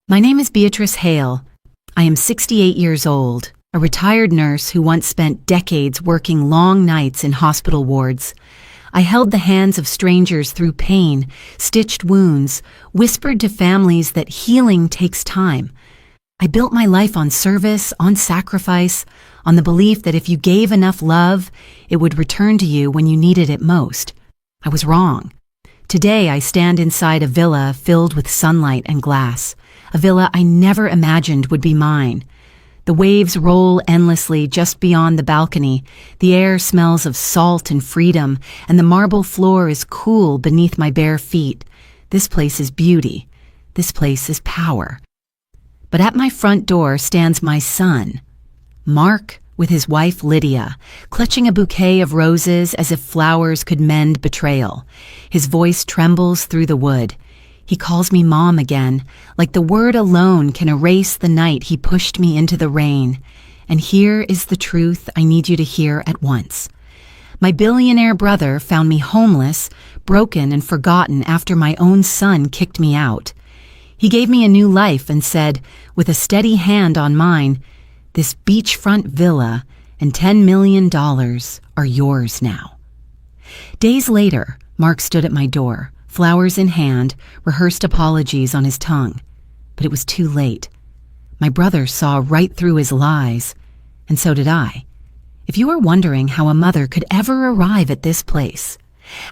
My name is Beatrice Hale. I am 68 years old, a retired nurse who once spent decades working long nights in hospital wards. I held the hands of strangers through pain, stitched wounds, whispered to families that healing takes time. I built my life on service, on sacrifice, on the belief that if you gave enough love, it would return to you when you needed it most. I was wrong. Today I stand inside a villa filled with sunlight and glass, a villa I never imagined would be mine. The waves roll endlessly just beyond the balcony, the air smells of salt and freedom, and the marble floor is cool beneath my bare feet. This place is beauty. This place is power. But at my front door stands my son, Mark, with his wife Lydia, clutching a bouquet of roses as if flowers could mend betrayal. His voice trembles through the wood. He calls me Mom again, like the word alone can erase the night he pushed me into the rain. And here is the truth I need you to hear at once. My billionaire brother found me homeless, broken and forgotten after my own son kicked me out. He gave me a new life and said, with a steady hand on mine, "This beachfront villa and $10 million are yours now." Days later, Mark stood at my door, flowers in hand, rehearsed apologies on his tongue. But it was too late. My brother saw right through his lies, and so did I. If you are wondering how a mother could ever arrive at this place,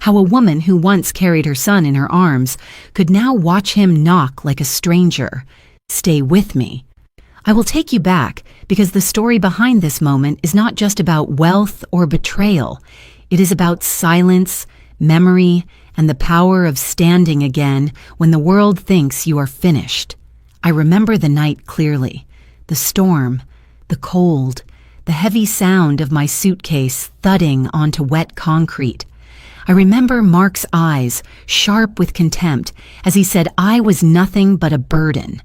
how a woman who once carried her son in her arms could now watch him knock like a stranger, stay with me. I will take you back because the story behind this moment is not just about wealth or betrayal. It is about silence, memory, and the power of standing again when the world thinks you are finished. I remember the night clearly, the storm, the cold, the heavy sound of my suitcase thudding onto wet concrete. I remember Mark's eyes, sharp with contempt, as he said I was nothing but a burden.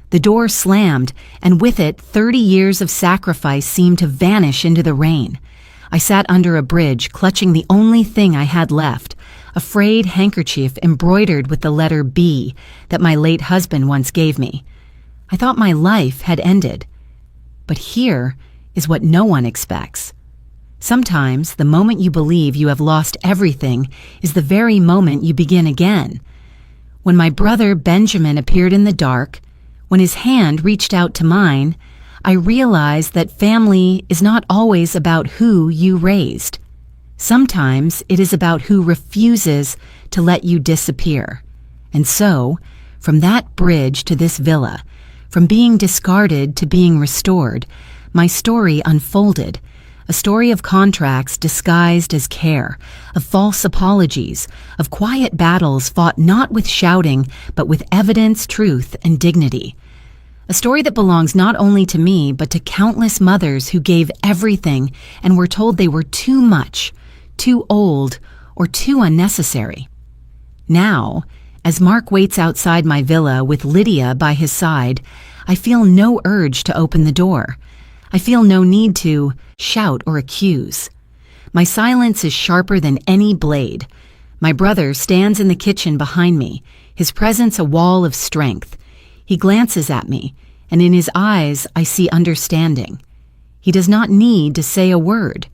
The door slammed, and with it 30 years of sacrifice seemed to vanish into the rain. I sat under a bridge, clutching the only thing I had left, a frayed handkerchief embroidered with the letter B that my late husband once gave me. I thought my life had ended. But here is what no one expects. Sometimes the moment you believe you have lost everything is the very moment you begin again. When my brother Benjamin appeared in the dark, when his hand reached out to mine, I realized that family is not always about who you raised. Sometimes it is about who refuses to let you disappear. And so, from that bridge to this villa, from being discarded to being restored, my story unfolded. A story of contracts disguised as care, of false apologies, of quiet battles fought not with shouting, but with evidence, truth, and dignity. A story that belongs not only to me, but to countless mothers who gave everything and were told they were too much, too old, or too unnecessary. Now, as Mark waits outside my villa with Lydia by his side, I feel no urge to open the door. I feel no need to shout or accuse. My silence is sharper than any blade. My brother stands in the kitchen behind me, his presence a wall of strength. He glances at me, and in his eyes I see understanding. He does not need to say a word.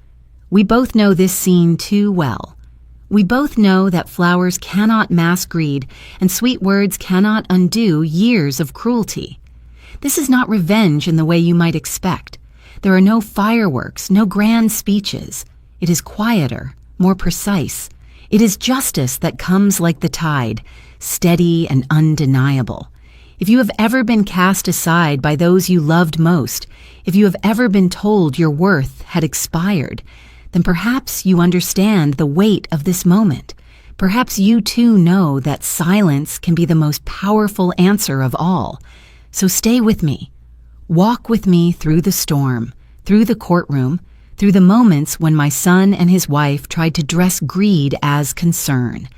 We both know this scene too well. We both know that flowers cannot mask greed, and sweet words cannot undo years of cruelty. This is not revenge in the way you might expect. There are no fireworks, no grand speeches. It is quieter, more precise. It is justice that comes like the tide, steady and undeniable. If you have ever been cast aside by those you loved most, if you have ever been told your worth had expired, then perhaps you understand the weight of this moment. Perhaps you too know that silence can be the most powerful answer of all. So stay with me. Walk with me through the storm, through the courtroom, through the moments when my son and his wife tried to dress greed as concern.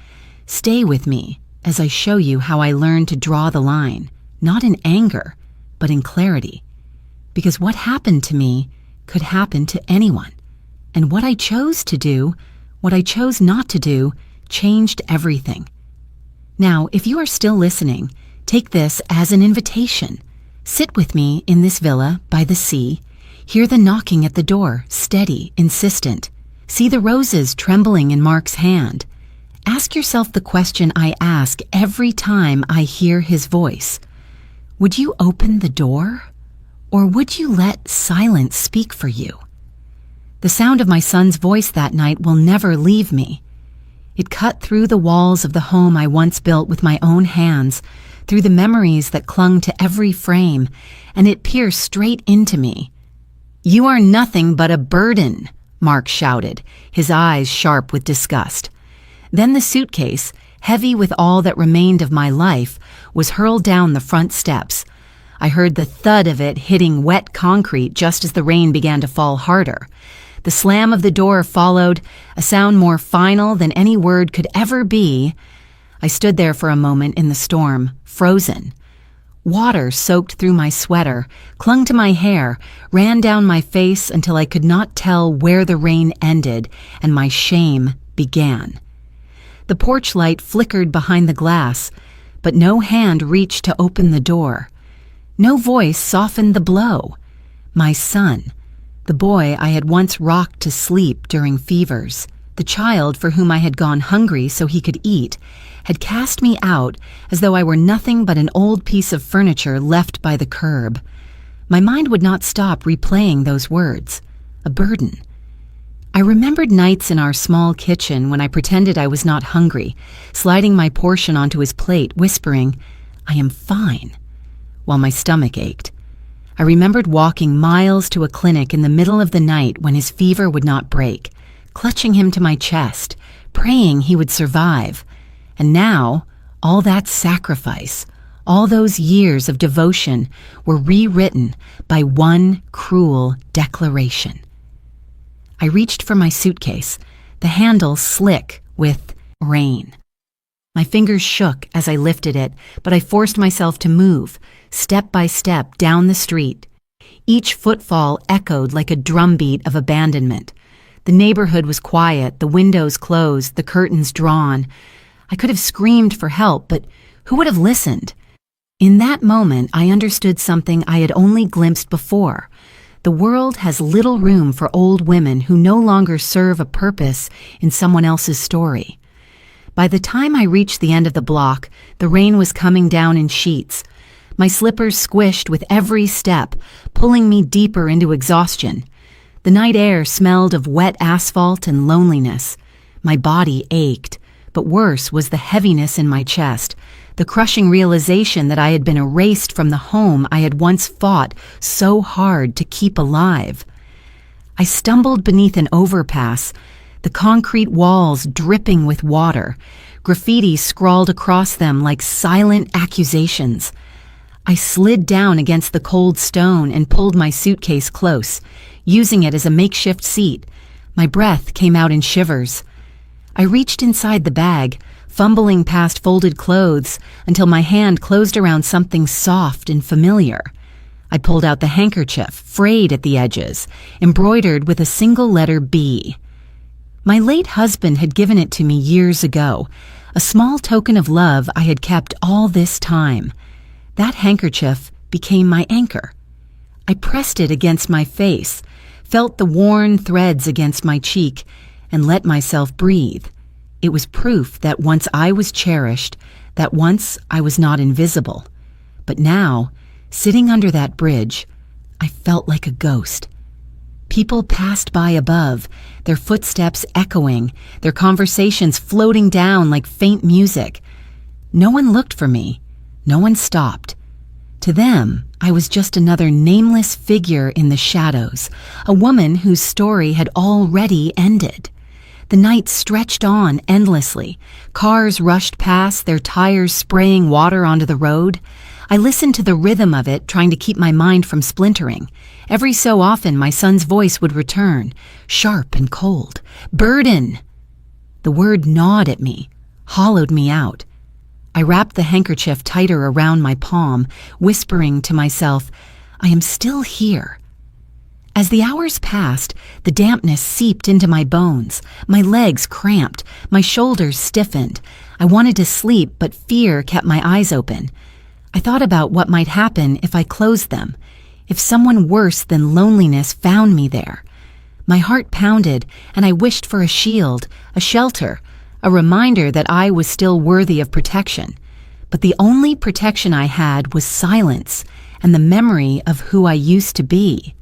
Stay with me as I show you how I learned to draw the line, not in anger, but in clarity. Because what happened to me could happen to anyone. And what I chose to do, what I chose not to do, changed everything. Now, if you are still listening, Take this as an invitation. Sit with me in this villa by the sea. Hear the knocking at the door, steady, insistent. See the roses trembling in Mark's hand. Ask yourself the question I ask every time I hear his voice. Would you open the door? Or would you let silence speak for you? The sound of my son's voice that night will never leave me. It cut through the walls of the home I once built with my own hands, through the memories that clung to every frame, and it pierced straight into me. "You are nothing but a burden," Mark shouted, his eyes sharp with disgust. Then the suitcase, heavy with all that remained of my life, was hurled down the front steps. I heard the thud of it hitting wet concrete just as the rain began to fall harder. The slam of the door followed, a sound more final than any word could ever be. I stood there for a moment in the storm, frozen. Water soaked through my sweater, clung to my hair, ran down my face until I could not tell where the rain ended and my shame began. The porch light flickered behind the glass, but no hand reached to open the door. No voice softened the blow. My son, the boy I had once rocked to sleep during fevers, the child for whom I had gone hungry so he could eat, had cast me out as though I were nothing but an old piece of furniture left by the curb. My mind would not stop replaying those words. A burden. I remembered nights in our small kitchen when I pretended I was not hungry, sliding my portion onto his plate, whispering, "I am fine," while my stomach ached. I remembered walking miles to a clinic in the middle of the night when his fever would not break, clutching him to my chest, praying he would survive. And now, all that sacrifice, all those years of devotion were rewritten by one cruel declaration. I reached for my suitcase, the handle slick with rain. My fingers shook as I lifted it, but I forced myself to move, step by step, down the street. Each footfall echoed like a drumbeat of abandonment. The neighborhood was quiet, the windows closed, the curtains drawn. I could have screamed for help, but who would have listened? In that moment, I understood something I had only glimpsed before. The world has little room for old women who no longer serve a purpose in someone else's story. By the time I reached the end of the block, the rain was coming down in sheets. My slippers squished with every step, pulling me deeper into exhaustion. The night air smelled of wet asphalt and loneliness. My body ached, but worse was the heaviness in my chest, the crushing realization that I had been erased from the home I had once fought so hard to keep alive. I stumbled beneath an overpass, the concrete walls dripping with water, graffiti scrawled across them like silent accusations. I slid down against the cold stone and pulled my suitcase close, using it as a makeshift seat. My breath came out in shivers. I reached inside the bag, fumbling past folded clothes until my hand closed around something soft and familiar. I pulled out the handkerchief, frayed at the edges, embroidered with a single letter B. My late husband had given it to me years ago, a small token of love I had kept all this time. That handkerchief became my anchor. I pressed it against my face, felt the worn threads against my cheek, and let myself breathe. It was proof that once I was cherished, that once I was not invisible. But now, sitting under that bridge, I felt like a ghost. People passed by above, their footsteps echoing, their conversations floating down like faint music. No one looked for me. No one stopped. To them, I was just another nameless figure in the shadows, a woman whose story had already ended. The night stretched on endlessly. Cars rushed past, their tires spraying water onto the road. I listened to the rhythm of it, trying to keep my mind from splintering. Every so often, my son's voice would return, sharp and cold. "Burden!" The word gnawed at me, hollowed me out. I wrapped the handkerchief tighter around my palm, whispering to myself, "I am still here." As the hours passed, the dampness seeped into my bones. My legs cramped, my shoulders stiffened. I wanted to sleep, but fear kept my eyes open. I thought about what might happen if I closed them, if someone worse than loneliness found me there. My heart pounded, and I wished for a shield, a shelter, a reminder that I was still worthy of protection. But the only protection I had was silence and the memory of who I used to be.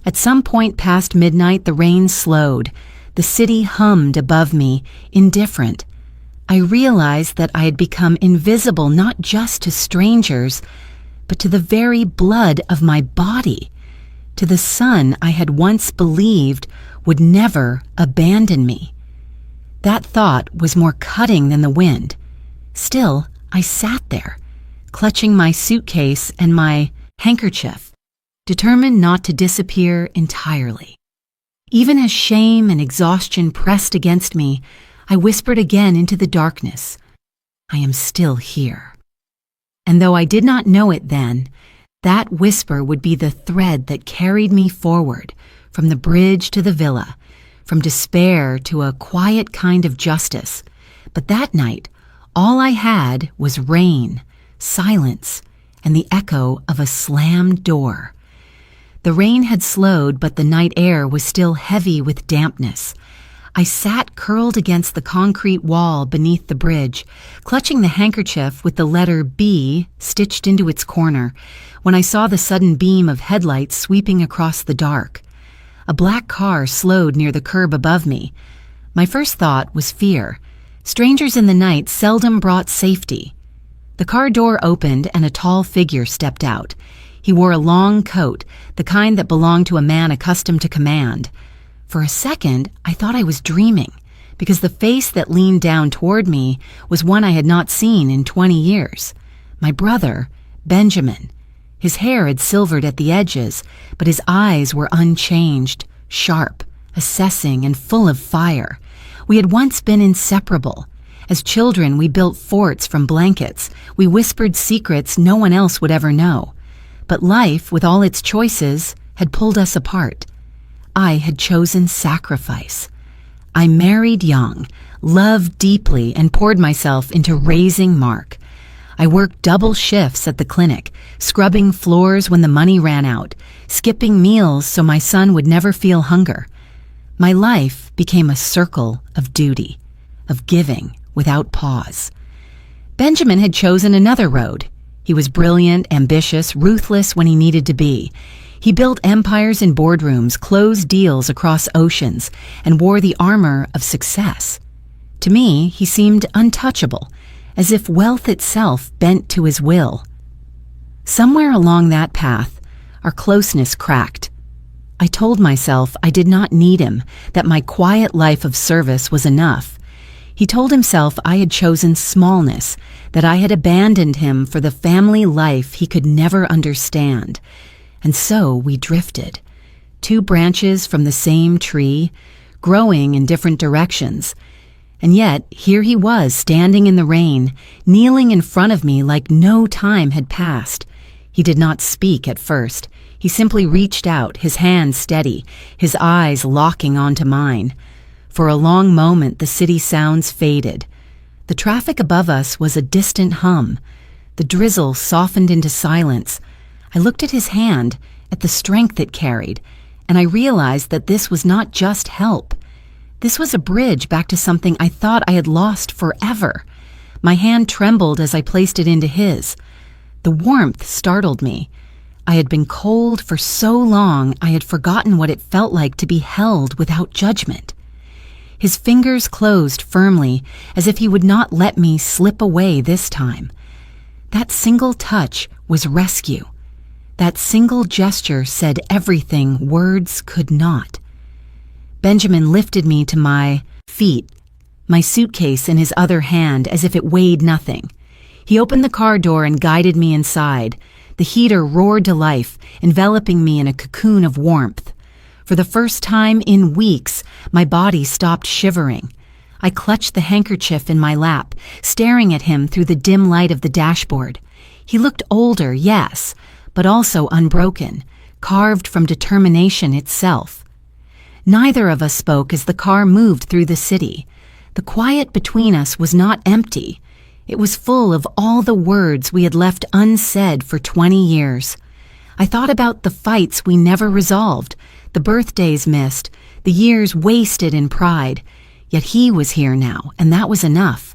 At some point past midnight, the rain slowed. The city hummed above me, indifferent. I realized that I had become invisible not just to strangers, but to the very blood of my body, to the son I had once believed would never abandon me. That thought was more cutting than the wind. Still, I sat there, clutching my suitcase and my handkerchief, determined not to disappear entirely. Even as shame and exhaustion pressed against me, I whispered again into the darkness, "I am still here." And though I did not know it then, that whisper would be the thread that carried me forward, from the bridge to the villa, from despair to a quiet kind of justice. But that night, all I had was rain, silence, and the echo of a slammed door. The rain had slowed, but the night air was still heavy with dampness. I sat curled against the concrete wall beneath the bridge, clutching the handkerchief with the letter B stitched into its corner, when I saw the sudden beam of headlights sweeping across the dark. A black car slowed near the curb above me. My first thought was fear. Strangers in the night seldom brought safety. The car door opened and a tall figure stepped out. He wore a long coat, the kind that belonged to a man accustomed to command. For a second, I thought I was dreaming, because the face that leaned down toward me was one I had not seen in 20 years. My brother, Benjamin. His hair had silvered at the edges, but his eyes were unchanged, sharp, assessing, and full of fire. We had once been inseparable. As children, we built forts from blankets. We whispered secrets no one else would ever know. But life, with all its choices, had pulled us apart. I had chosen sacrifice. I married young, loved deeply, and poured myself into raising Mark. I worked double shifts at the clinic, scrubbing floors when the money ran out, skipping meals so my son would never feel hunger. My life became a circle of duty, of giving without pause. Benjamin had chosen another road. He was brilliant, ambitious, ruthless when he needed to be. He built empires in boardrooms, closed deals across oceans, and wore the armor of success. To me, he seemed untouchable, as if wealth itself bent to his will. Somewhere along that path, our closeness cracked. I told myself I did not need him, that my quiet life of service was enough. He told himself I had chosen smallness, that I had abandoned him for the family life he could never understand. And so we drifted, two branches from the same tree, growing in different directions. And yet, here he was, standing in the rain, kneeling in front of me like no time had passed. He did not speak at first. He simply reached out, his hands steady, his eyes locking onto mine. For a long moment, the city sounds faded. The traffic above us was a distant hum. The drizzle softened into silence. I looked at his hand, at the strength it carried, and I realized that this was not just help. This was a bridge back to something I thought I had lost forever. My hand trembled as I placed it into his. The warmth startled me. I had been cold for so long I had forgotten what it felt like to be held without judgment. His fingers closed firmly, as if he would not let me slip away this time. That single touch was rescue. That single gesture said everything words could not. Benjamin lifted me to my feet, my suitcase in his other hand as if it weighed nothing. He opened the car door and guided me inside. The heater roared to life, enveloping me in a cocoon of warmth. For the first time in weeks, my body stopped shivering. I clutched the handkerchief in my lap, staring at him through the dim light of the dashboard. He looked older, yes, but also unbroken, carved from determination itself. Neither of us spoke as the car moved through the city. The quiet between us was not empty. It was full of all the words we had left unsaid for 20 years. I thought about the fights we never resolved, the birthdays missed, the years wasted in pride. Yet he was here now, and that was enough.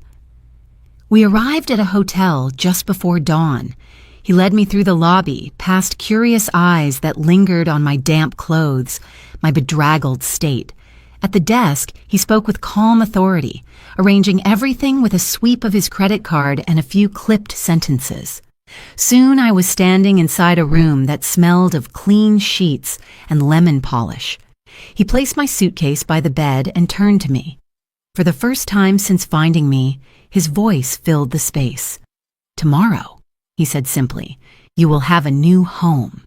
We arrived at a hotel just before dawn. He led me through the lobby, past curious eyes that lingered on my damp clothes, my bedraggled state. At the desk, he spoke with calm authority, arranging everything with a sweep of his credit card and a few clipped sentences. Soon I was standing inside a room that smelled of clean sheets and lemon polish. He placed my suitcase by the bed and turned to me. For the first time since finding me, his voice filled the space. "Tomorrow," he said simply, "you will have a new home."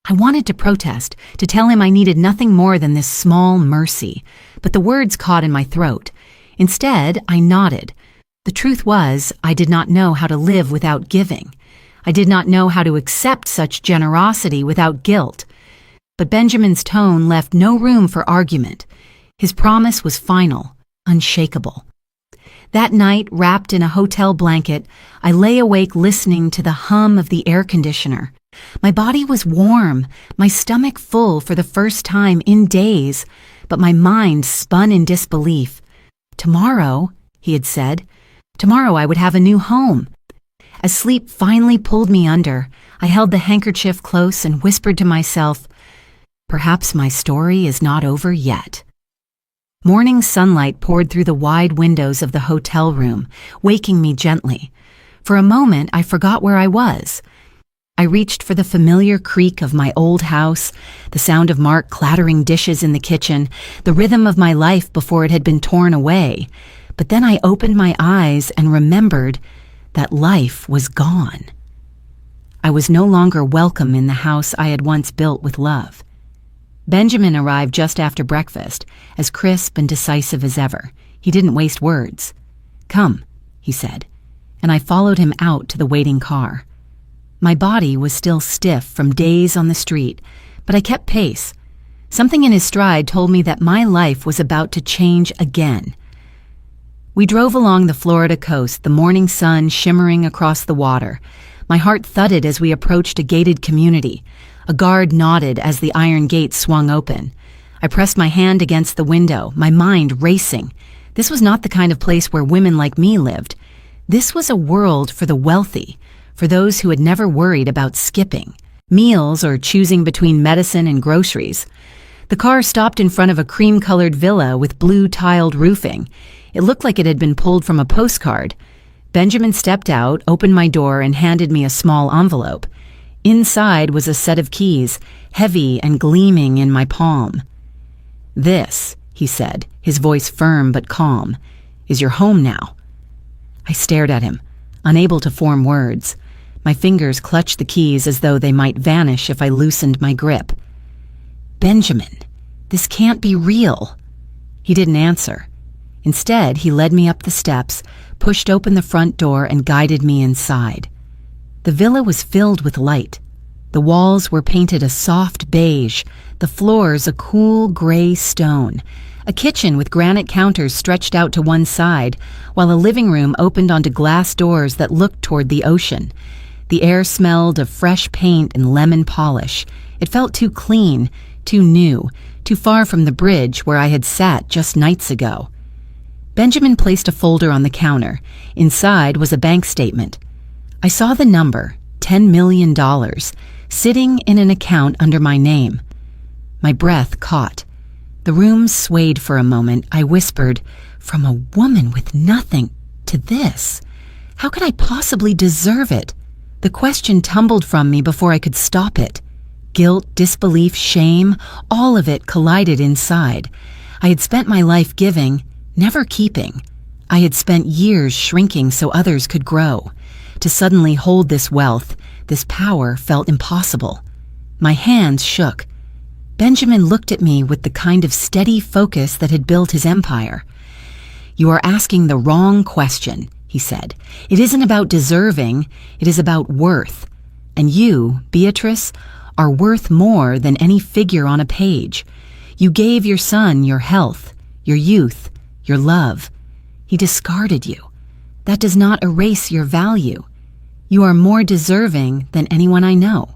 I wanted to protest, to tell him I needed nothing more than this small mercy, but the words caught in my throat. Instead, I nodded. The truth was, I did not know how to live without giving. I did not know how to accept such generosity without guilt. But Benjamin's tone left no room for argument. His promise was final, unshakable. That night, wrapped in a hotel blanket, I lay awake listening to the hum of the air conditioner. My body was warm, my stomach full for the first time in days, but my mind spun in disbelief. "Tomorrow," he had said, "tomorrow I would have a new home." As sleep finally pulled me under, I held the handkerchief close and whispered to myself, "Perhaps my story is not over yet." Morning sunlight poured through the wide windows of the hotel room, waking me gently. For a moment, I forgot where I was. I reached for the familiar creak of my old house, the sound of Mark clattering dishes in the kitchen, the rhythm of my life before it had been torn away. But then I opened my eyes and remembered that life was gone. I was no longer welcome in the house I had once built with love. Benjamin arrived just after breakfast, as crisp and decisive as ever. He didn't waste words. "Come," he said, and I followed him out to the waiting car. My body was still stiff from days on the street, but I kept pace. Something in his stride told me that my life was about to change again. We drove along the Florida coast, the morning sun shimmering across the water. My heart thudded as we approached a gated community. A guard nodded as the iron gate swung open. I pressed my hand against the window, my mind racing. This was not the kind of place where women like me lived. This was a world for the wealthy, for those who had never worried about skipping meals or choosing between medicine and groceries. The car stopped in front of a cream-colored villa with blue-tiled roofing. It looked like it had been pulled from a postcard. Benjamin stepped out, opened my door, and handed me a small envelope. Inside was a set of keys, heavy and gleaming in my palm. "This," he said, his voice firm but calm, "is your home now." I stared at him, unable to form words. My fingers clutched the keys as though they might vanish if I loosened my grip. "Benjamin, this can't be real." He didn't answer. Instead, he led me up the steps, pushed open the front door, and guided me inside. The villa was filled with light. The walls were painted a soft beige, the floors a cool gray stone. A kitchen with granite counters stretched out to one side, while a living room opened onto glass doors that looked toward the ocean. The air smelled of fresh paint and lemon polish. It felt too clean, too new, too far from the bridge where I had sat just nights ago. Benjamin placed a folder on the counter. Inside was a bank statement. I saw the number, $10 million, sitting in an account under my name. My breath caught. The room swayed for a moment. I whispered, "From a woman with nothing to this. How could I possibly deserve it?" The question tumbled from me before I could stop it. Guilt, disbelief, shame, all of it collided inside. I had spent my life giving, never keeping. I had spent years shrinking so others could grow. To suddenly hold this wealth, this power, felt impossible. My hands shook. Benjamin looked at me with the kind of steady focus that had built his empire. "You are asking the wrong question," he said. "It isn't about deserving, it is about worth. And you, Beatrice, are worth more than any figure on a page. You gave your son your health, your youth, your love. He discarded you. That does not erase your value. You are more deserving than anyone I know."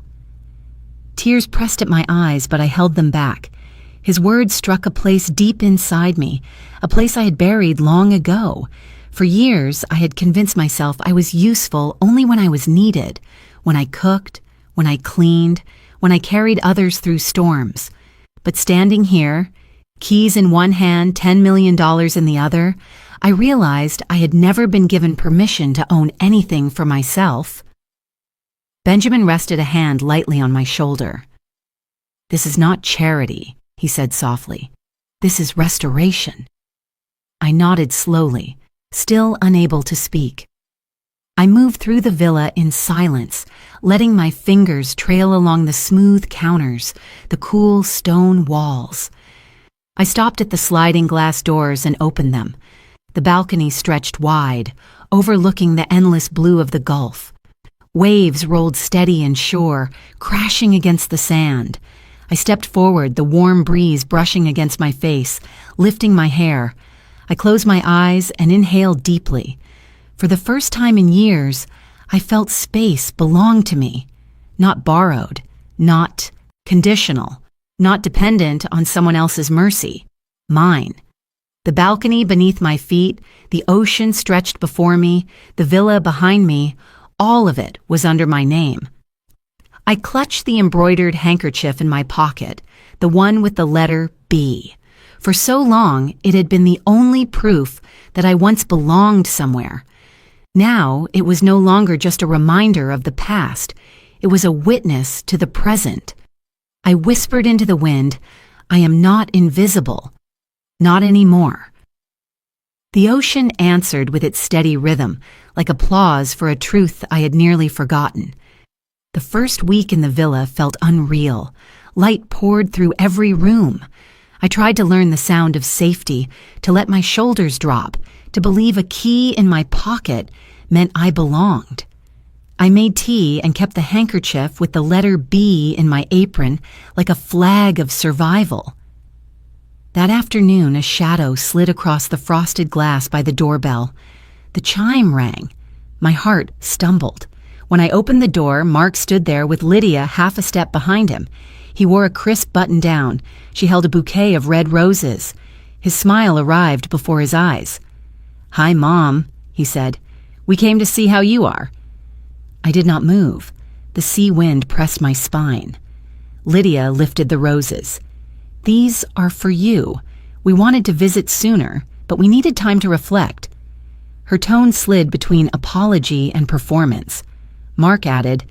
Tears pressed at my eyes, but I held them back. His words struck a place deep inside me, a place I had buried long ago. For years, I had convinced myself I was useful only when I was needed, when I cooked, when I cleaned, when I carried others through storms. But standing here, keys in one hand, $10 million in the other, I realized I had never been given permission to own anything for myself. Benjamin rested a hand lightly on my shoulder. "This is not charity," he said softly. "This is restoration." I nodded slowly, still unable to speak. I moved through the villa in silence, letting my fingers trail along the smooth counters, the cool stone walls. I stopped at the sliding glass doors and opened them. The balcony stretched wide, overlooking the endless blue of the Gulf. Waves rolled steady and sure, crashing against the sand. I stepped forward, the warm breeze brushing against my face, lifting my hair. I closed my eyes and inhaled deeply. For the first time in years, I felt space belonged to me, not borrowed, not conditional, not dependent on someone else's mercy, mine. The balcony beneath my feet, the ocean stretched before me, the villa behind me, all of it was under my name. I clutched the embroidered handkerchief in my pocket, the one with the letter B. For so long, it had been the only proof that I once belonged somewhere. Now, it was no longer just a reminder of the past. It was a witness to the present. I whispered into the wind, "I am not invisible. Not anymore." The ocean answered with its steady rhythm, like applause for a truth I had nearly forgotten. The first week in the villa felt unreal. Light poured through every room. I tried to learn the sound of safety, to let my shoulders drop, to believe a key in my pocket meant I belonged. I made tea and kept the handkerchief with the letter B in my apron like a flag of survival. That afternoon, a shadow slid across the frosted glass by the doorbell. The chime rang. My heart stumbled. When I opened the door, Mark stood there with Lydia half a step behind him. He wore a crisp button-down. She held a bouquet of red roses. His smile arrived before his eyes. "Hi, Mom," he said. "We came to see how you are." I did not move. The sea wind pressed my spine. Lydia lifted the roses. "These are for you. We wanted to visit sooner, but we needed time to reflect." Her tone slid between apology and performance. Mark added,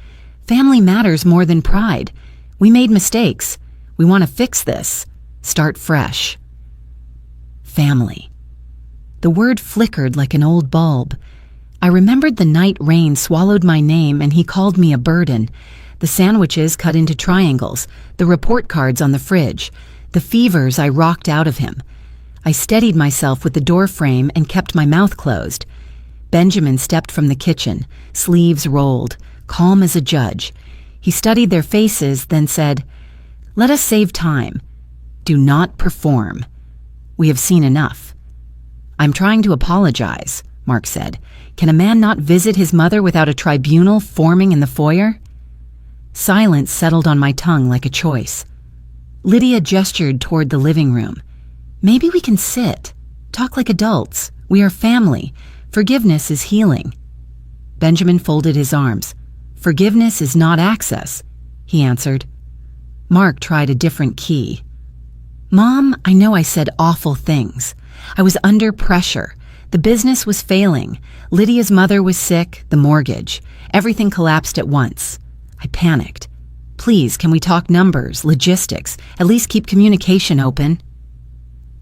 "Family matters more than pride. We made mistakes. We want to fix this. Start fresh." Family. The word flickered like an old bulb. I remembered the night rain swallowed my name and he called me a burden. The sandwiches cut into triangles, the report cards on the fridge, the fevers I rocked out of him. I steadied myself with the door frame and kept my mouth closed. Benjamin stepped from the kitchen, sleeves rolled, calm as a judge. He studied their faces, then said, "Let us save time. Do not perform. We have seen enough." "I'm trying to apologize," Mark said. "Can a man not visit his mother without a tribunal forming in the foyer?" Silence settled on my tongue like a choice. Lydia gestured toward the living room. "Maybe we can sit. Talk like adults. We are family. Forgiveness is healing." Benjamin folded his arms. "Forgiveness is not access," he answered. Mark tried a different key. "Mom, I know I said awful things. I was under pressure. The business was failing. Lydia's mother was sick, the mortgage. Everything collapsed at once. I panicked. Please, can we talk numbers, logistics, at least keep communication open?"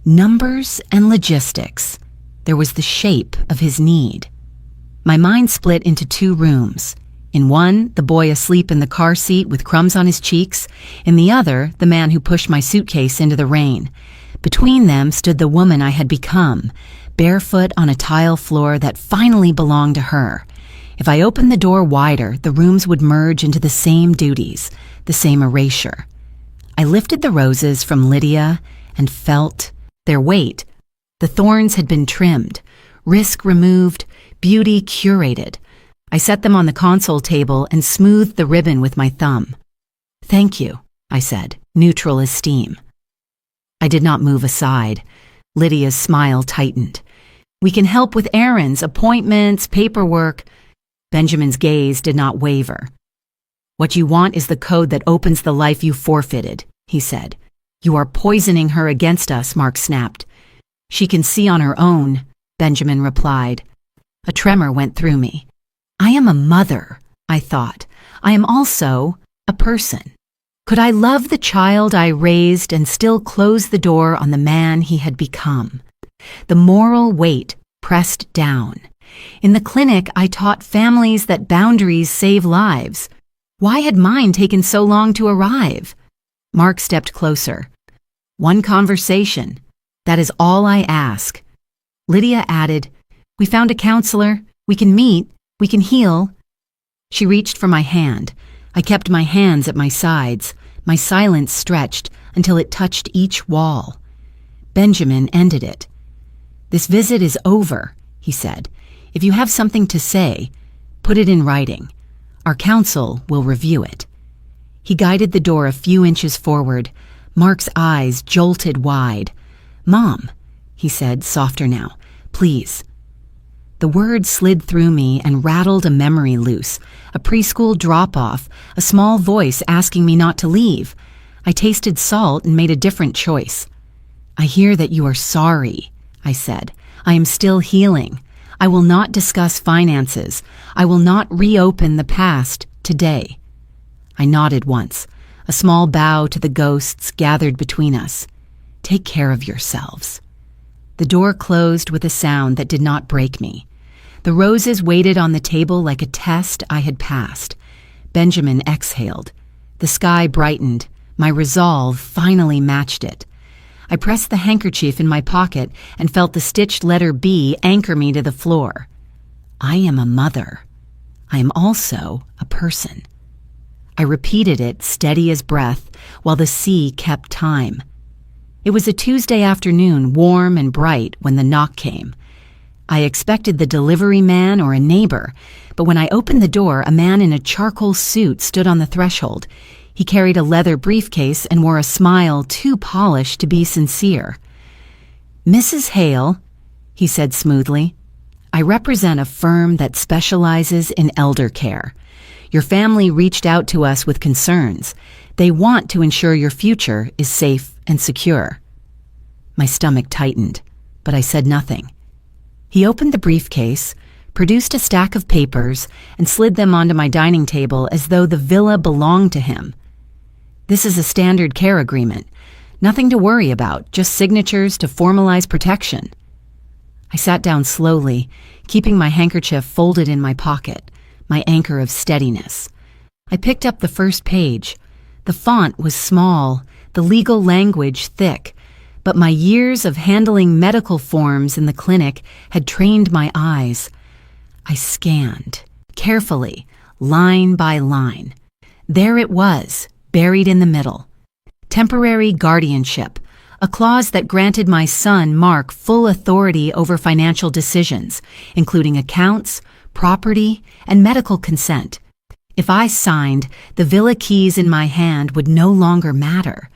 Numbers and logistics. There was the shape of his need. My mind split into two rooms. In one, the boy asleep in the car seat with crumbs on his cheeks. In the other, the man who pushed my suitcase into the rain. Between them stood the woman I had become, barefoot on a tile floor that finally belonged to her. If I opened the door wider, the rooms would merge into the same duties, the same erasure. I lifted the roses from Lydia and felt their weight. The thorns had been trimmed. risk removed, beauty curated. I set them on the console table and smoothed the ribbon with my thumb. "Thank you," I said, neutral as steam. I did not move aside. Lydia's smile tightened. "We can help with errands, appointments, paperwork." Benjamin's gaze did not waver. "What you want is the code that opens the life you forfeited," he said. "You are poisoning her against us," Mark snapped. "She can see on her own," Benjamin replied. A tremor went through me. I am a mother, I thought. I am also a person. Could I love the child I raised and still close the door on the man he had become? The moral weight pressed down. In the clinic, I taught families that boundaries save lives. Why had mine taken so long to arrive? Mark stepped closer. "One conversation. That is all I ask." Lydia added, "We found a counselor. We can meet. We can heal." She reached for my hand. I kept my hands at my sides. My silence stretched until it touched each wall. Benjamin ended it. "This visit is over," he said. "If you have something to say, put it in writing. Our counsel will review it." He guided the door a few inches forward. Mark's eyes jolted wide. "Mom," he said, softer now, "please." The word slid through me and rattled a memory loose, a preschool drop-off, a small voice asking me not to leave. I tasted salt and made a different choice. "I hear that you are sorry," I said. "I am still healing. I will not discuss finances. I will not reopen the past today." I nodded once. A small bow to the ghosts gathered between us. "Take care of yourselves." The door closed with a sound that did not break me. The roses waited on the table like a test I had passed. Benjamin exhaled. The sky brightened. My resolve finally matched it. I pressed the handkerchief in my pocket and felt the stitched letter B anchor me to the floor. I am a mother. I am also a person. I repeated it, steady as breath, while the sea kept time. It was a Tuesday afternoon, warm and bright, when the knock came. I expected the delivery man or a neighbor, but when I opened the door, a man in a charcoal suit stood on the threshold. He carried a leather briefcase and wore a smile too polished to be sincere. "Mrs. Hale," he said smoothly, "I represent a firm that specializes in elder care. Your family reached out to us with concerns. They want to ensure your future is safe and secure." My stomach tightened, but I said nothing. He opened the briefcase, produced a stack of papers, and slid them onto my dining table as though the villa belonged to him. "This is a standard care agreement. Nothing to worry about, just signatures to formalize protection." I sat down slowly, keeping my handkerchief folded in my pocket, my anchor of steadiness. I picked up the first page. The font was small, the legal language thick, but my years of handling medical forms in the clinic had trained my eyes. I scanned, carefully, line by line. There it was, buried in the middle. Temporary guardianship, a clause that granted my son Mark full authority over financial decisions, including accounts, property, and medical consent. If I signed, the villa keys in my hand would no longer matter.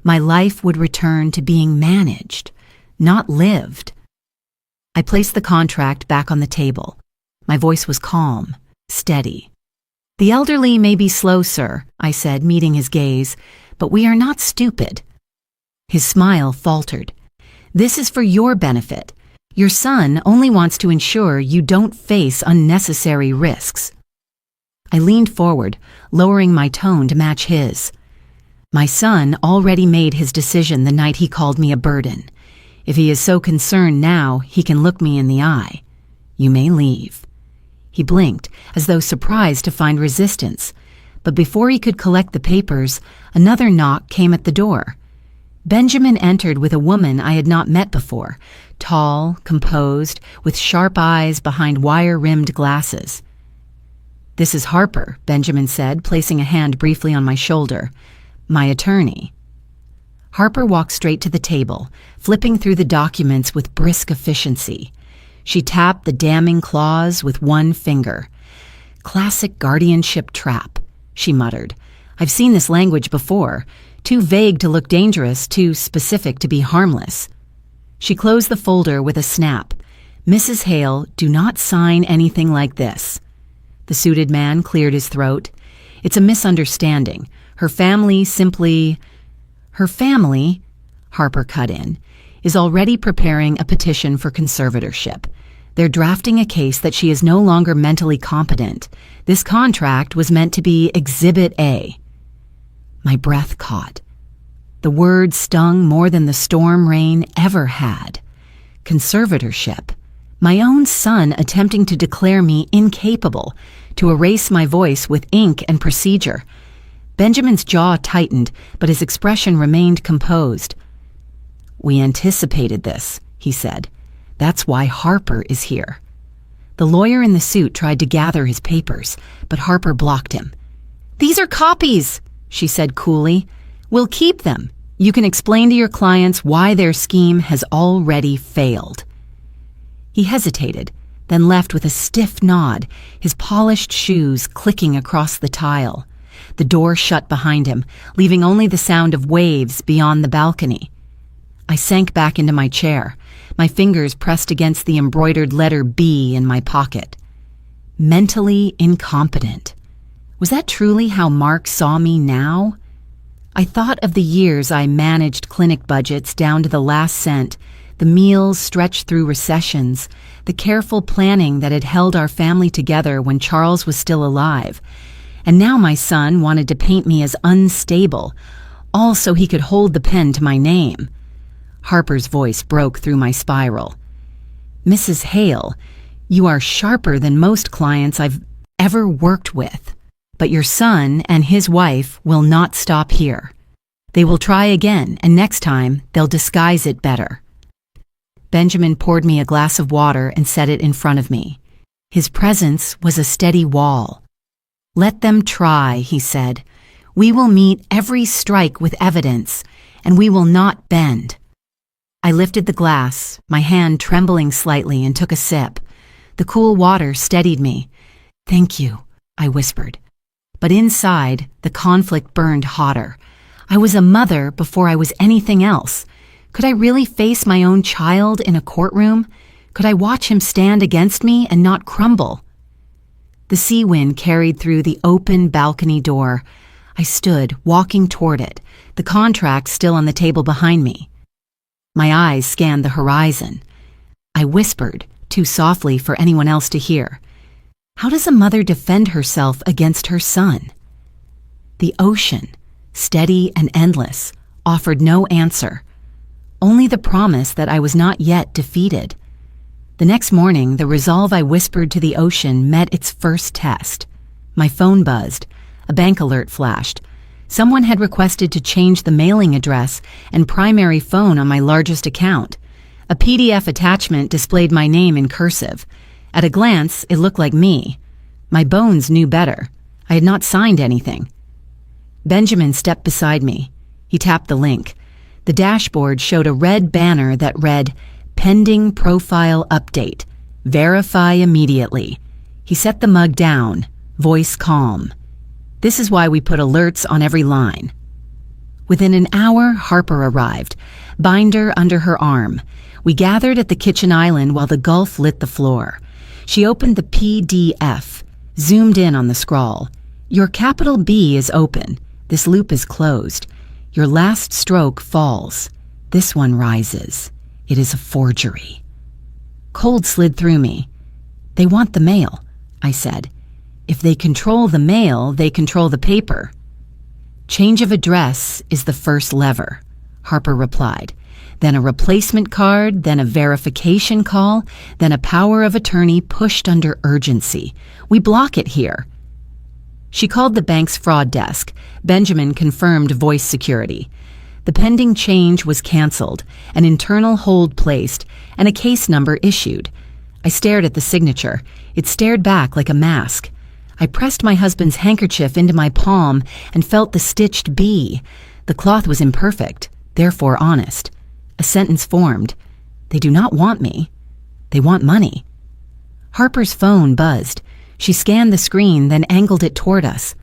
My life would return to being managed, not lived. I placed the contract back on the table. My voice was calm, steady. "The elderly may be slow, sir," I said, meeting his gaze, "but we are not stupid." His smile faltered. "This is for your benefit. Your son only wants to ensure you don't face unnecessary risks." I leaned forward, lowering my tone to match his. "My son already made his decision the night he called me a burden. If he is so concerned now, he can look me in the eye. You may leave." He blinked, as though surprised to find resistance. But before he could collect the papers, another knock came at the door. Benjamin entered with a woman I had not met before, tall, composed, with sharp eyes behind wire-rimmed glasses. "This is Harper," Benjamin said, placing a hand briefly on my shoulder. "My attorney." Harper walked straight to the table, flipping through the documents with brisk efficiency. She tapped the damning clause with one finger. "Classic guardianship trap," she muttered. "I've seen this language before. Too vague to look dangerous, too specific to be harmless." She closed the folder with a snap. "Mrs. Hale, do not sign anything like this." The suited man cleared his throat. "It's a misunderstanding. Her family, Harper cut in, is already preparing a petition for conservatorship. They're drafting a case that she is no longer mentally competent. This contract was meant to be Exhibit A." My breath caught. The word stung more than the storm rain ever had. Conservatorship. My own son attempting to declare me incapable, to erase my voice with ink and procedure. Benjamin's jaw tightened, but his expression remained composed. "We anticipated this," he said. "That's why Harper is here." The lawyer in the suit tried to gather his papers, but Harper blocked him. "These are copies," she said coolly. "We'll keep them. You can explain to your clients why their scheme has already failed." He hesitated, then left with a stiff nod, his polished shoes clicking across the tile. The door shut behind him, leaving only the sound of waves beyond the balcony. I sank back into my chair, my fingers pressed against the embroidered letter B in my pocket. Mentally incompetent. Was that truly how Mark saw me now? I thought of the years I managed clinic budgets down to the last cent, the meals stretched through recessions, the careful planning that had held our family together when Charles was still alive. And now my son wanted to paint me as unstable, all so he could hold the pen to my name. Harper's voice broke through my spiral. "Mrs. Hale, you are sharper than most clients I've ever worked with. But your son and his wife will not stop here. They will try again, and next time they'll disguise it better." Benjamin poured me a glass of water and set it in front of me. His presence was a steady wall. "Let them try," he said. "We will meet every strike with evidence, and we will not bend." I lifted the glass, my hand trembling slightly, and took a sip. The cool water steadied me. "Thank you," I whispered. But inside, the conflict burned hotter. I was a mother before I was anything else. Could I really face my own child in a courtroom? Could I watch him stand against me and not crumble? The sea wind carried through the open balcony door. I stood, walking toward it, the contract still on the table behind me. My eyes scanned the horizon. I whispered, too softly for anyone else to hear. How does a mother defend herself against her son? The ocean, steady and endless, offered no answer, only the promise that I was not yet defeated. The next morning, the resolve I whispered to the ocean met its first test. My phone buzzed. A bank alert flashed. Someone had requested to change the mailing address and primary phone on my largest account. A PDF attachment displayed my name in cursive. At a glance, it looked like me. My bones knew better. I had not signed anything. Benjamin stepped beside me. He tapped the link. The dashboard showed a red banner that read, "Pending profile update. Verify immediately." He set the mug down, voice calm. "This is why we put alerts on every line." Within an hour, Harper arrived, binder under her arm. We gathered at the kitchen island while the Gulf lit the floor. She opened the PDF, zoomed in on the scrawl. "Your capital B is open. This loop is closed. Your last stroke falls. This one rises. It is a forgery." Cold slid through me. "They want the mail," I said. "If they control the mail, they control the paper." "Change of address is the first lever," Harper replied. "Then a replacement card, then a verification call, then a power of attorney pushed under urgency. We block it here." She called the bank's fraud desk. Benjamin confirmed voice security. The pending change was canceled, an internal hold placed, and a case number issued. I stared at the signature. It stared back like a mask. I pressed my husband's handkerchief into my palm and felt the stitched B. The cloth was imperfect, therefore honest. A sentence formed. "They do not want me. They want money." Harper's phone buzzed. She scanned the screen, then angled it toward us.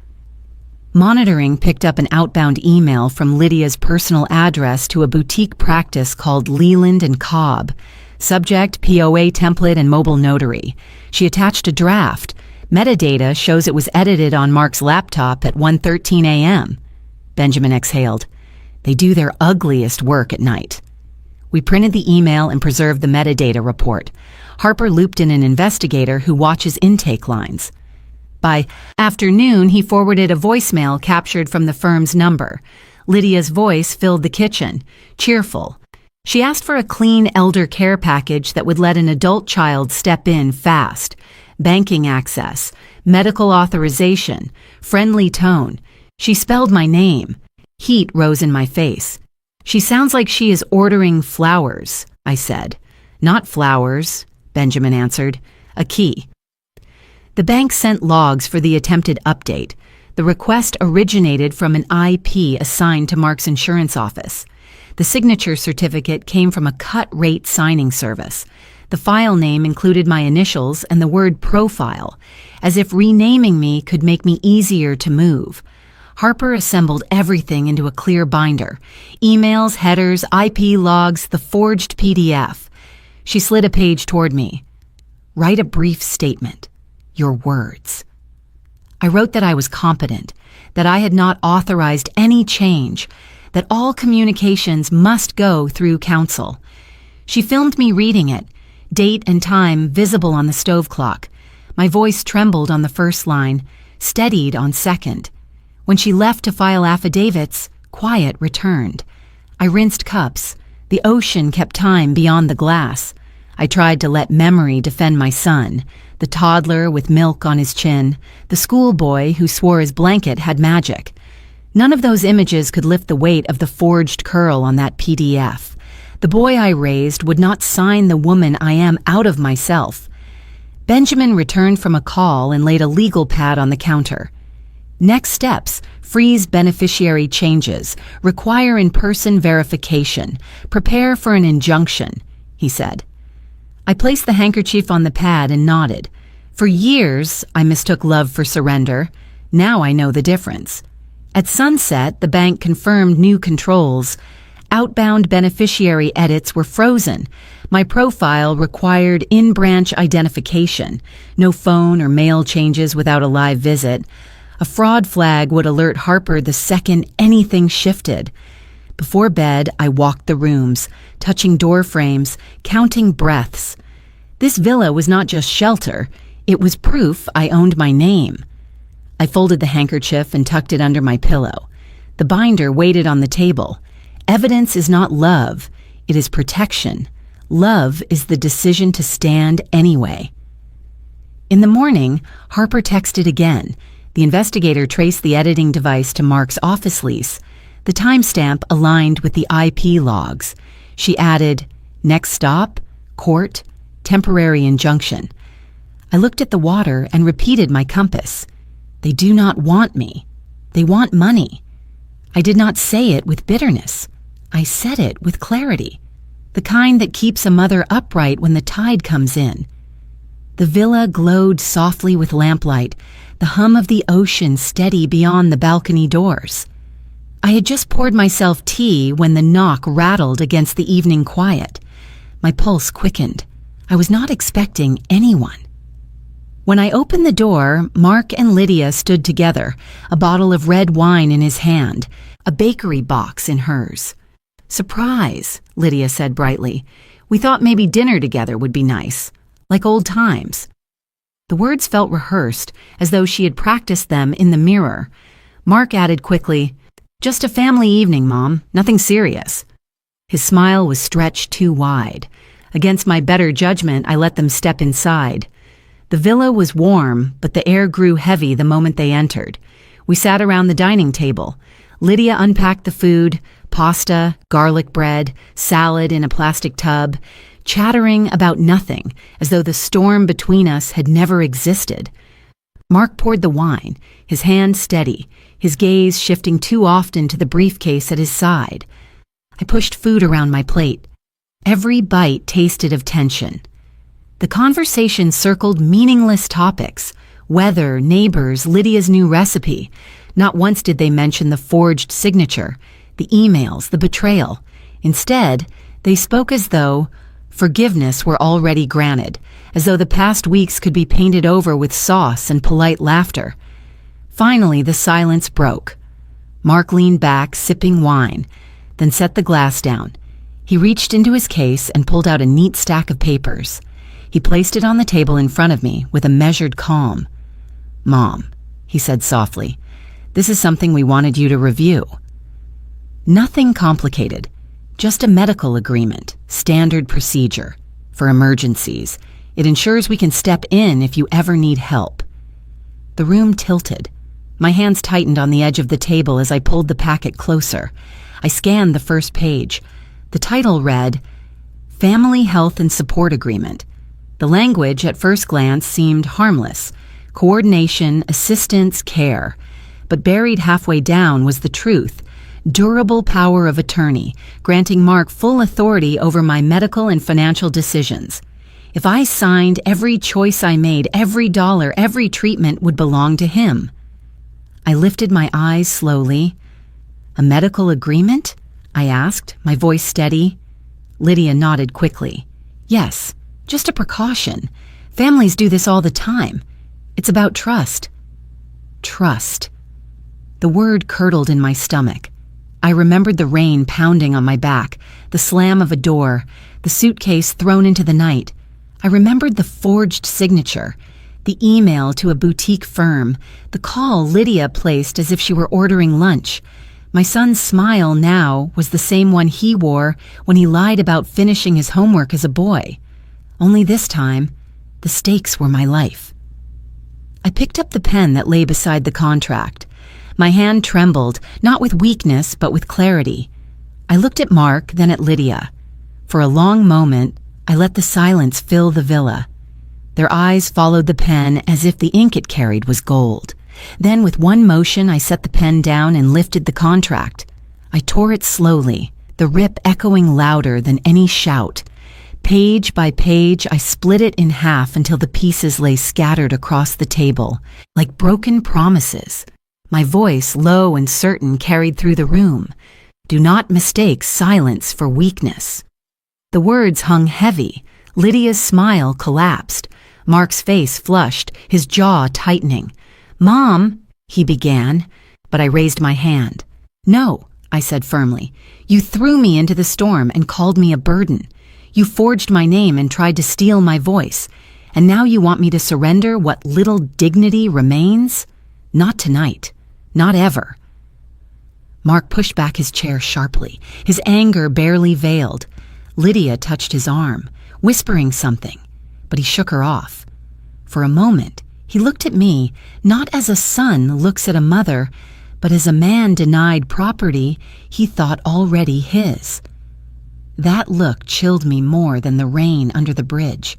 Monitoring picked up an outbound email from Lydia's personal address to a boutique practice called Leland & Cobb. Subject, POA template and mobile notary. She attached a draft. Metadata shows it was edited on Mark's laptop at 1:13 a.m. Benjamin exhaled. They do their ugliest work at night. We printed the email and preserved the metadata report. Harper looped in an investigator who watches intake lines. By afternoon, he forwarded a voicemail captured from the firm's number. Lydia's voice filled the kitchen, cheerful. She asked for a clean elder care package that would let an adult child step in fast. Banking access, medical authorization, friendly tone. She spelled my name. Heat rose in my face. She sounds like she is ordering flowers, I said. Not flowers, Benjamin answered. A key. The bank sent logs for the attempted update. The request originated from an IP assigned to Mark's insurance office. The signature certificate came from a cut-rate signing service. The file name included my initials and the word profile, as if renaming me could make me easier to move. Harper assembled everything into a clear binder. Emails, headers, IP logs, the forged PDF. She slid a page toward me. Write a brief statement. Your words. I wrote that I was competent, that I had not authorized any change, that all communications must go through counsel. She filmed me reading it, date and time visible on the stove clock. My voice trembled on the first line, steadied on second. When she left to file affidavits, quiet returned. I rinsed cups. The ocean kept time beyond the glass. I tried to let memory defend my son, the toddler with milk on his chin, the schoolboy who swore his blanket had magic. None of those images could lift the weight of the forged curl on that PDF. The boy I raised would not sign the woman I am out of myself. Benjamin returned from a call and laid a legal pad on the counter. Next steps: freeze beneficiary changes, require in-person verification, prepare for an injunction, he said. I placed the handkerchief on the pad and nodded. For years, I mistook love for surrender. Now I know the difference. At sunset, the bank confirmed new controls. Outbound beneficiary edits were frozen. My profile required in-branch identification. No phone or mail changes without a live visit. A fraud flag would alert Harper the second anything shifted. Before bed, I walked the rooms, touching door frames, counting breaths. This villa was not just shelter. It was proof I owned my name. I folded the handkerchief and tucked it under my pillow. The binder waited on the table. Evidence is not love. It is protection. Love is the decision to stand anyway. In the morning, Harper texted again. The investigator traced the editing device to Mark's office lease. The timestamp aligned with the IP logs. She added, next stop, court, temporary injunction. I looked at the water and repeated my compass. They do not want me. They want money. I did not say it with bitterness. I said it with clarity, the kind that keeps a mother upright when the tide comes in. The villa glowed softly with lamplight, the hum of the ocean steady beyond the balcony doors. I had just poured myself tea when the knock rattled against the evening quiet. My pulse quickened. I was not expecting anyone. When I opened the door, Mark and Lydia stood together, a bottle of red wine in his hand, a bakery box in hers. Surprise, Lydia said brightly. We thought maybe dinner together would be nice, like old times. The words felt rehearsed, as though she had practiced them in the mirror. Mark added quickly, just a family evening, Mom, nothing serious. His smile was stretched too wide. Against my better judgment, I let them step inside. The villa was warm, but the air grew heavy the moment they entered. We sat around the dining table. Lydia unpacked the food, pasta, garlic bread, salad in a plastic tub, chattering about nothing, as though the storm between us had never existed. Mark poured the wine, his hand steady, his gaze shifting too often to the briefcase at his side. I pushed food around my plate. Every bite tasted of tension. The conversation circled meaningless topics: weather, neighbors, Lydia's new recipe. Not once did they mention the forged signature, the emails, the betrayal. Instead, they spoke as though forgiveness were already granted, as though the past weeks could be painted over with sauce and polite laughter. Finally, the silence broke. Mark leaned back, sipping wine, then set the glass down. He reached into his case and pulled out a neat stack of papers. He placed it on the table in front of me with a measured calm. "Mom," he said softly, "this is something we wanted you to review." Nothing complicated, just a medical agreement, standard procedure. For emergencies, it ensures we can step in if you ever need help. The room tilted. My hands tightened on the edge of the table as I pulled the packet closer. I scanned the first page. The title read, Family Health and Support Agreement. The language at first glance seemed harmless: coordination, assistance, care. But buried halfway down was the truth: durable power of attorney, granting Mark full authority over my medical and financial decisions. If I signed, every choice I made, every dollar, every treatment would belong to him. I lifted my eyes slowly. "A medical agreement?" I asked, my voice steady. Lydia nodded quickly. "Yes, just a precaution. Families do this all the time. It's about trust." Trust. The word curdled in my stomach. I remembered the rain pounding on my back, the slam of a door, the suitcase thrown into the night. I remembered the forged signature, the email to a boutique firm, the call Lydia placed as if she were ordering lunch. My son's smile now was the same one he wore when he lied about finishing his homework as a boy. Only this time, the stakes were my life. I picked up the pen that lay beside the contract. My hand trembled, not with weakness, but with clarity. I looked at Mark, then at Lydia. For a long moment, I let the silence fill the villa. Their eyes followed the pen as if the ink it carried was gold. Then, with one motion, I set the pen down and lifted the contract. I tore it slowly, the rip echoing louder than any shout. Page by page, I split it in half until the pieces lay scattered across the table, like broken promises. My voice, low and certain, carried through the room. "Do not mistake silence for weakness." The words hung heavy. Lydia's smile collapsed. Mark's face flushed, his jaw tightening. "Mom," he began, but I raised my hand. "No," I said firmly. "You threw me into the storm and called me a burden. You forged my name and tried to steal my voice. And now you want me to surrender what little dignity remains? Not tonight. Not ever." Mark pushed back his chair sharply, his anger barely veiled. Lydia touched his arm, whispering something, but he shook her off. For a moment, he looked at me, not as a son looks at a mother, but as a man denied property he thought already his. That look chilled me more than the rain under the bridge.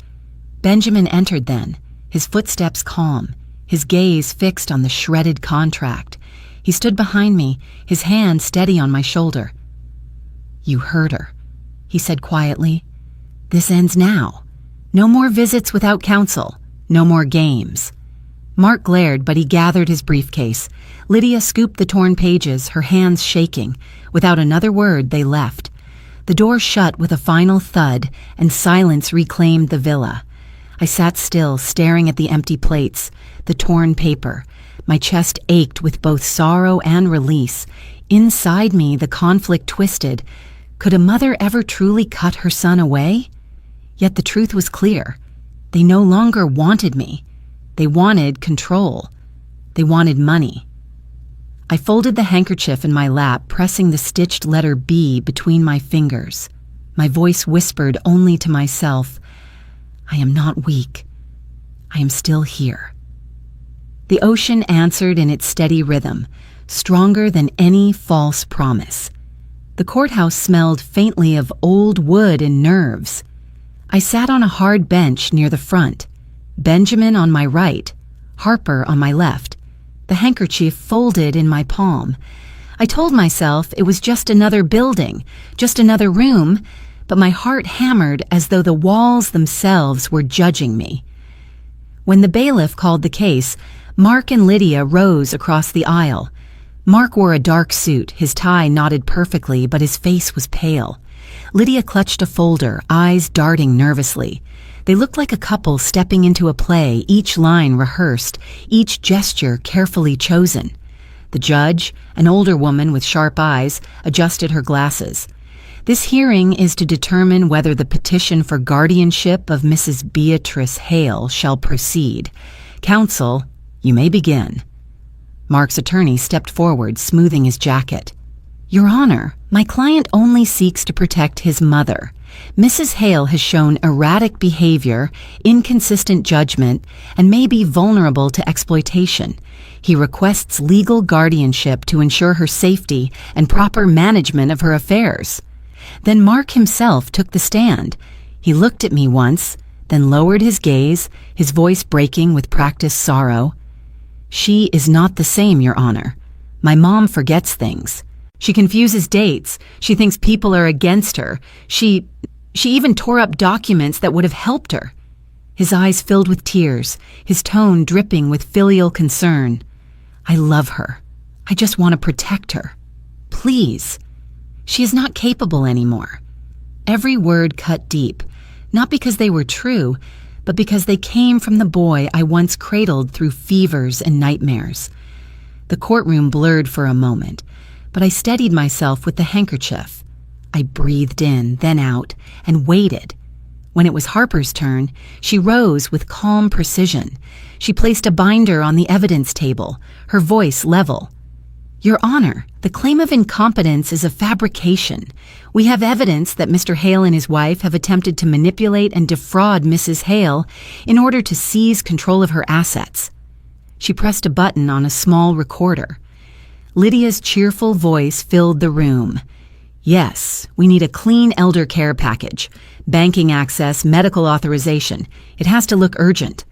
Benjamin entered then, his footsteps calm, his gaze fixed on the shredded contract. He stood behind me, his hand steady on my shoulder. "You heard her," he said quietly. "This ends now. No more visits without counsel. No more games." Mark glared, but he gathered his briefcase. Lydia scooped the torn pages, her hands shaking. Without another word, they left. The door shut with a final thud, and silence reclaimed the villa. I sat still, staring at the empty plates, the torn paper. My chest ached with both sorrow and release. Inside me, the conflict twisted. Could a mother ever truly cut her son away? Yet the truth was clear. They no longer wanted me. They wanted control. They wanted money. I folded the handkerchief in my lap, pressing the stitched letter B between my fingers. My voice whispered only to myself, "I am not weak. I am still here." The ocean answered in its steady rhythm, stronger than any false promise. The courthouse smelled faintly of old wood and nerves. I sat on a hard bench near the front, Benjamin on my right, Harper on my left, the handkerchief folded in my palm. I told myself it was just another building, just another room, but my heart hammered as though the walls themselves were judging me. When the bailiff called the case, Mark and Lydia rose across the aisle. Mark wore a dark suit, his tie knotted perfectly, but his face was pale. Lydia clutched a folder, eyes darting nervously. They looked like a couple stepping into a play, each line rehearsed, each gesture carefully chosen. The judge, an older woman with sharp eyes, adjusted her glasses. This hearing is to determine whether the petition for guardianship of Mrs. Beatrice Hale shall proceed. Counsel, you may begin. Mark's attorney stepped forward, smoothing his jacket. Your Honor, my client only seeks to protect his mother. Mrs. Hale has shown erratic behavior, inconsistent judgment, and may be vulnerable to exploitation. He requests legal guardianship to ensure her safety and proper management of her affairs. Then Mark himself took the stand. He looked at me once, then lowered his gaze, his voice breaking with practiced sorrow. She is not the same, Your Honor. My mom forgets things. She confuses dates. She thinks people are against her. She even tore up documents that would have helped her. His eyes filled with tears, his tone dripping with filial concern. I love her. I just want to protect her. Please. She is not capable anymore. Every word cut deep, not because they were true, but because they came from the boy I once cradled through fevers and nightmares. The courtroom blurred for a moment, but I steadied myself with the handkerchief. I breathed in, then out, and waited. When it was Harper's turn, she rose with calm precision. She placed a binder on the evidence table, her voice level. Your Honor, the claim of incompetence is a fabrication. We have evidence that Mr. Hale and his wife have attempted to manipulate and defraud Mrs. Hale in order to seize control of her assets. She pressed a button on a small recorder. Lydia's cheerful voice filled the room. Yes, we need a clean elder care package. Banking access, medical authorization. It has to look urgent.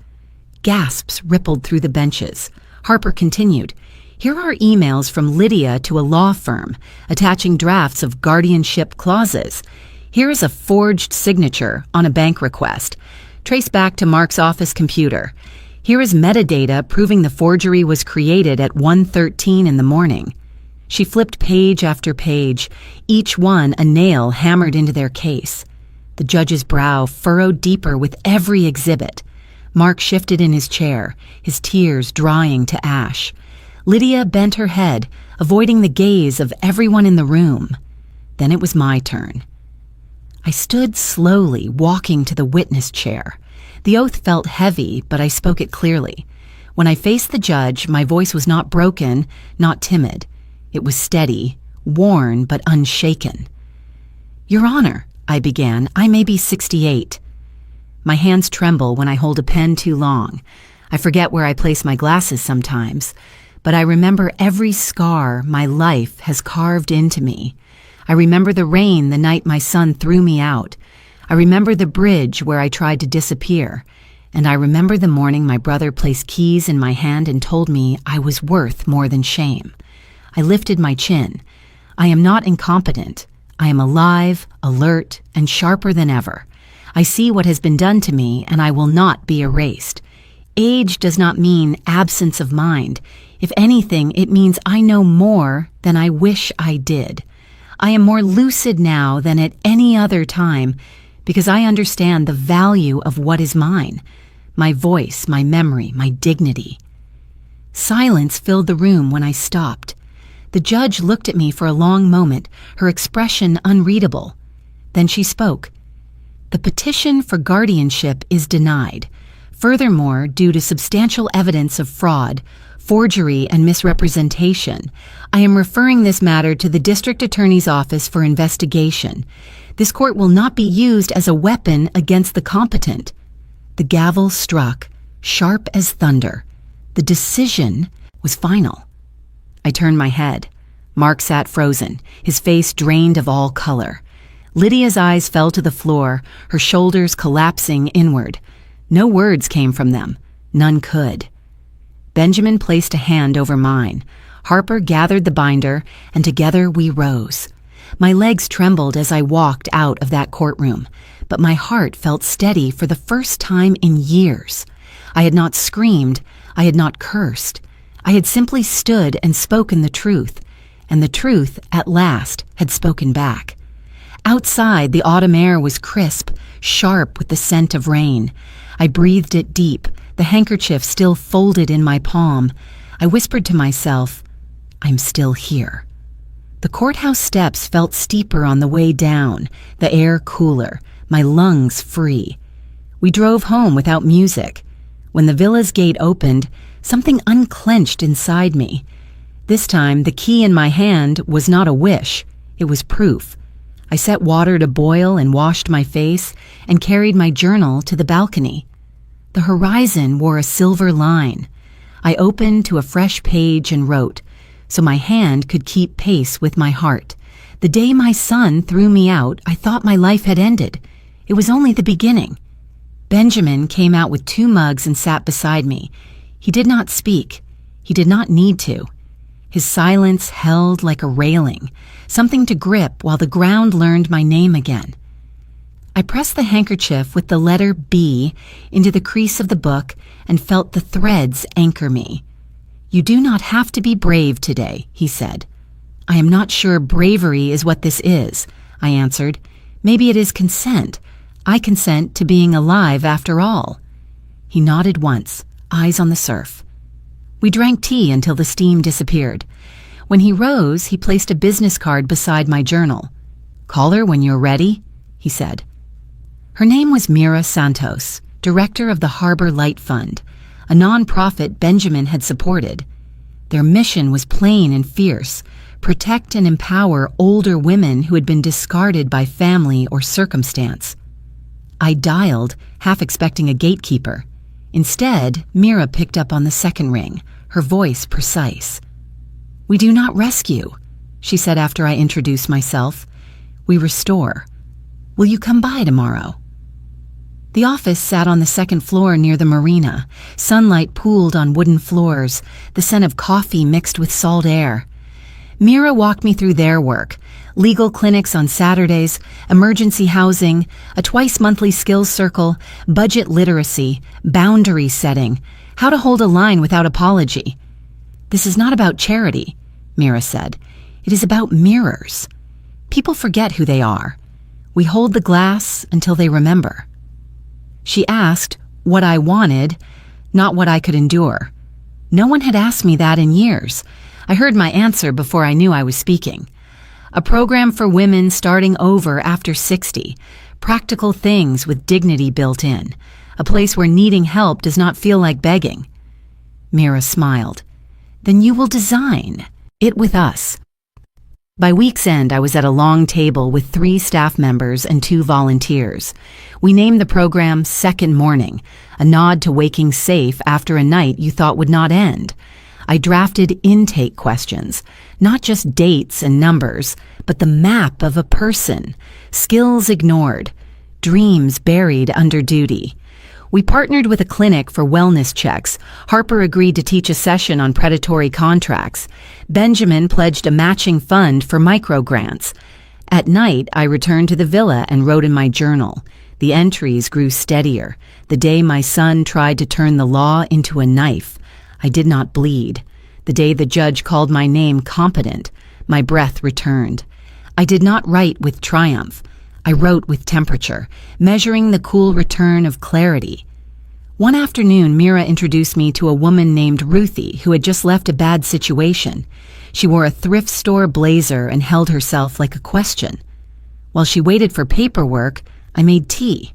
Gasps rippled through the benches. Harper continued. Here are emails from Lydia to a law firm, attaching drafts of guardianship clauses. Here is a forged signature on a bank request. Trace back to Mark's office computer. Here is metadata proving the forgery was created at 1:13 in the morning. She flipped page after page, each one a nail hammered into their case. The judge's brow furrowed deeper with every exhibit. Mark shifted in his chair, his tears drying to ash. Lydia bent her head, avoiding the gaze of everyone in the room. Then it was my turn. I stood slowly, walking to the witness chair. The oath felt heavy, but I spoke it clearly. When I faced the judge, my voice was not broken, not timid. It was steady, worn, but unshaken. Your Honor, I began, I may be 68. My hands tremble when I hold a pen too long. I forget where I place my glasses sometimes. But I remember every scar my life has carved into me. I remember the rain the night my son threw me out. I remember the bridge where I tried to disappear. And I remember the morning my brother placed keys in my hand and told me I was worth more than shame. I lifted my chin. I am not incompetent. I am alive, alert, and sharper than ever. I see what has been done to me, and I will not be erased. Age does not mean absence of mind. If anything, it means I know more than I wish I did. I am more lucid now than at any other time because I understand the value of what is mine, my voice, my memory, my dignity. Silence filled the room when I stopped. The judge looked at me for a long moment, her expression unreadable. Then she spoke. The petition for guardianship is denied. Furthermore, due to substantial evidence of fraud, forgery, and misrepresentation, I am referring this matter to the District Attorney's Office for investigation. This court will not be used as a weapon against the competent. The gavel struck, sharp as thunder. The decision was final. I turned my head. Mark sat frozen, his face drained of all color. Lydia's eyes fell to the floor, her shoulders collapsing inward. No words came from them. None could. Benjamin placed a hand over mine. Harper gathered the binder, and together we rose. My legs trembled as I walked out of that courtroom, but my heart felt steady for the first time in years. I had not screamed, I had not cursed. I had simply stood and spoken the truth, and the truth, at last, had spoken back. Outside, the autumn air was crisp, sharp with the scent of rain. I breathed it deep, the handkerchief still folded in my palm. I whispered to myself, "I'm still here." The courthouse steps felt steeper on the way down, the air cooler, my lungs free. We drove home without music. When the villa's gate opened, something unclenched inside me. This time, the key in my hand was not a wish, it was proof. I set water to boil and washed my face and carried my journal to the balcony. The horizon wore a silver line. I opened to a fresh page and wrote, so my hand could keep pace with my heart. The day my son threw me out, I thought my life had ended. It was only the beginning. Benjamin came out with 2 mugs and sat beside me. He did not speak. He did not need to. His silence held like a railing, something to grip while the ground learned my name again. I pressed the handkerchief with the letter B into the crease of the book and felt the threads anchor me. "You do not have to be brave today," he said. "I am not sure bravery is what this is," I answered. "Maybe it is consent. I consent to being alive after all." He nodded once, eyes on the surf. We drank tea until the steam disappeared. When he rose, he placed a business card beside my journal. "Call her when you're ready," he said. Her name was Mira Santos, director of the Harbor Light Fund, a non-profit Benjamin had supported. Their mission was plain and fierce: protect and empower older women who had been discarded by family or circumstance. I dialed, half expecting a gatekeeper. Instead, Mira picked up on the second ring, her voice precise. "We do not rescue," she said after I introduced myself. "We restore. Will you come by tomorrow?" The office sat on the second floor near the marina. Sunlight pooled on wooden floors, the scent of coffee mixed with salt air. Mira walked me through their work: legal clinics on Saturdays, emergency housing, a twice-monthly skills circle, budget literacy, boundary setting, how to hold a line without apology. "This is not about charity," Mira said. "It is about mirrors. People forget who they are. We hold the glass until they remember." She asked what I wanted, not what I could endure. No one had asked me that in years. I heard my answer before I knew I was speaking. A program for women starting over after 60, practical things with dignity built in, a place where needing help does not feel like begging. Mira smiled. "Then you will design it with us." By week's end, I was at a long table with 3 staff members and 2 volunteers. We named the program Second Morning, a nod to waking safe after a night you thought would not end. I drafted intake questions, not just dates and numbers, but the map of a person, skills ignored, dreams buried under duty. We partnered with a clinic for wellness checks. Harper agreed to teach a session on predatory contracts. Benjamin pledged a matching fund for microgrants. At night, I returned to the villa and wrote in my journal. The entries grew steadier. The day my son tried to turn the law into a knife, I did not bleed. The day the judge called my name competent, my breath returned. I did not write with triumph. I wrote with temperature, measuring the cool return of clarity. One afternoon, Mira introduced me to a woman named Ruthie who had just left a bad situation. She wore a thrift store blazer and held herself like a question. While she waited for paperwork, I made tea.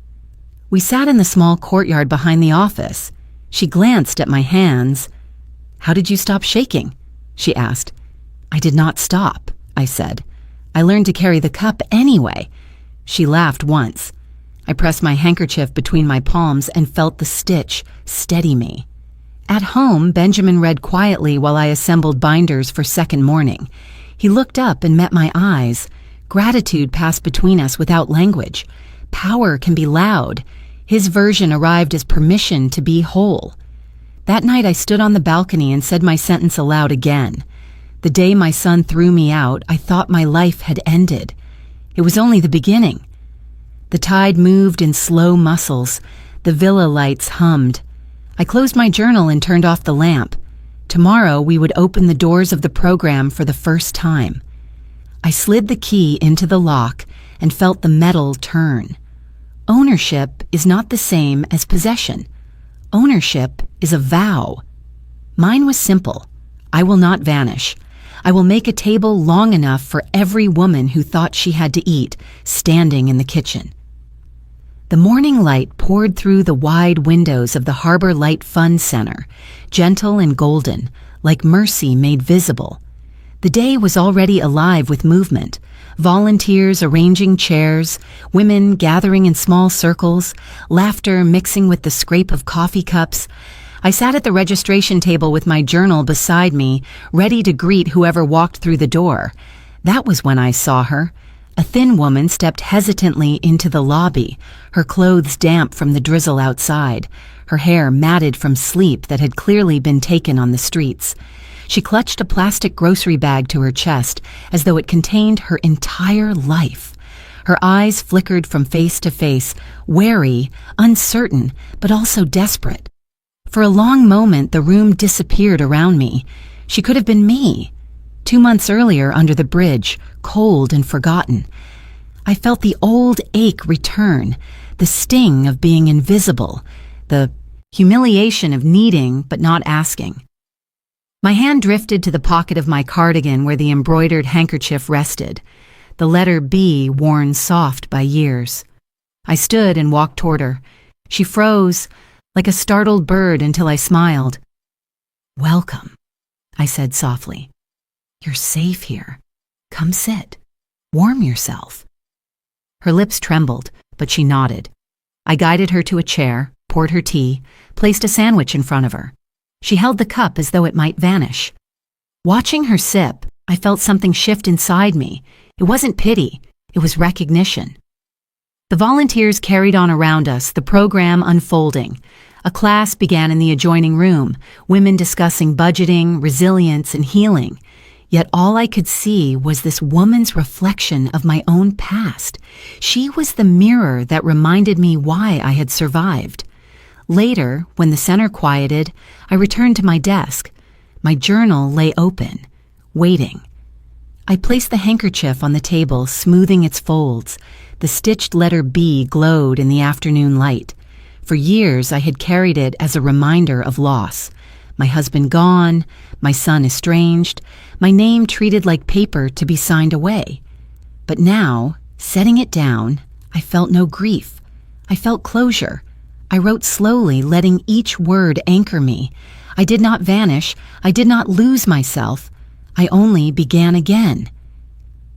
We sat in the small courtyard behind the office. She glanced at my hands. "How did you stop shaking?" she asked. "I did not stop," I said. "I learned to carry the cup anyway." She laughed once. I pressed my handkerchief between my palms and felt the stitch steady me. At home, Benjamin read quietly while I assembled binders for Second Morning. He looked up and met my eyes. Gratitude passed between us without language. Power can be loud. His version arrived as permission to be whole. That night I stood on the balcony and said my sentence aloud again. The day my son threw me out, I thought my life had ended. It was only the beginning. The tide moved in slow muscles. The villa lights hummed. I closed my journal and turned off the lamp. Tomorrow we would open the doors of the program for the first time. I slid the key into the lock and felt the metal turn. Ownership is not the same as possession. Ownership is a vow. Mine was simple. I will not vanish. I will make a table long enough for every woman who thought she had to eat, standing in the kitchen. The morning light poured through the wide windows of the Harbor Light Fun Center, gentle and golden, like mercy made visible. The day was already alive with movement. Volunteers arranging chairs, women gathering in small circles, laughter mixing with the scrape of coffee cups. I sat at the registration table with my journal beside me, ready to greet whoever walked through the door. That was when I saw her. A thin woman stepped hesitantly into the lobby, her clothes damp from the drizzle outside, her hair matted from sleep that had clearly been taken on the streets. She clutched a plastic grocery bag to her chest as though it contained her entire life. Her eyes flickered from face to face, wary, uncertain, but also desperate. For a long moment, the room disappeared around me. She could have been me. 2 months earlier, under the bridge, cold and forgotten. I felt the old ache return, the sting of being invisible, the humiliation of needing but not asking. My hand drifted to the pocket of my cardigan where the embroidered handkerchief rested, the letter B worn soft by years. I stood and walked toward her. She froze, like a startled bird, until I smiled. "Welcome," I said softly. "You're safe here. Come sit. Warm yourself." Her lips trembled, but she nodded. I guided her to a chair, poured her tea, placed a sandwich in front of her. She held the cup as though it might vanish. Watching her sip, I felt something shift inside me. It wasn't pity, it was recognition. The volunteers carried on around us, the program unfolding. A class began in the adjoining room, women discussing budgeting, resilience, and healing. Yet all I could see was this woman's reflection of my own past. She was the mirror that reminded me why I had survived. Later, when the center quieted, I returned to my desk. My journal lay open, waiting. I placed the handkerchief on the table, smoothing its folds. The stitched letter B glowed in the afternoon light. For years, I had carried it as a reminder of loss. My husband gone, my son estranged, my name treated like paper to be signed away. But now, setting it down, I felt no grief. I felt closure. I wrote slowly, letting each word anchor me. I did not vanish. I did not lose myself. I only began again.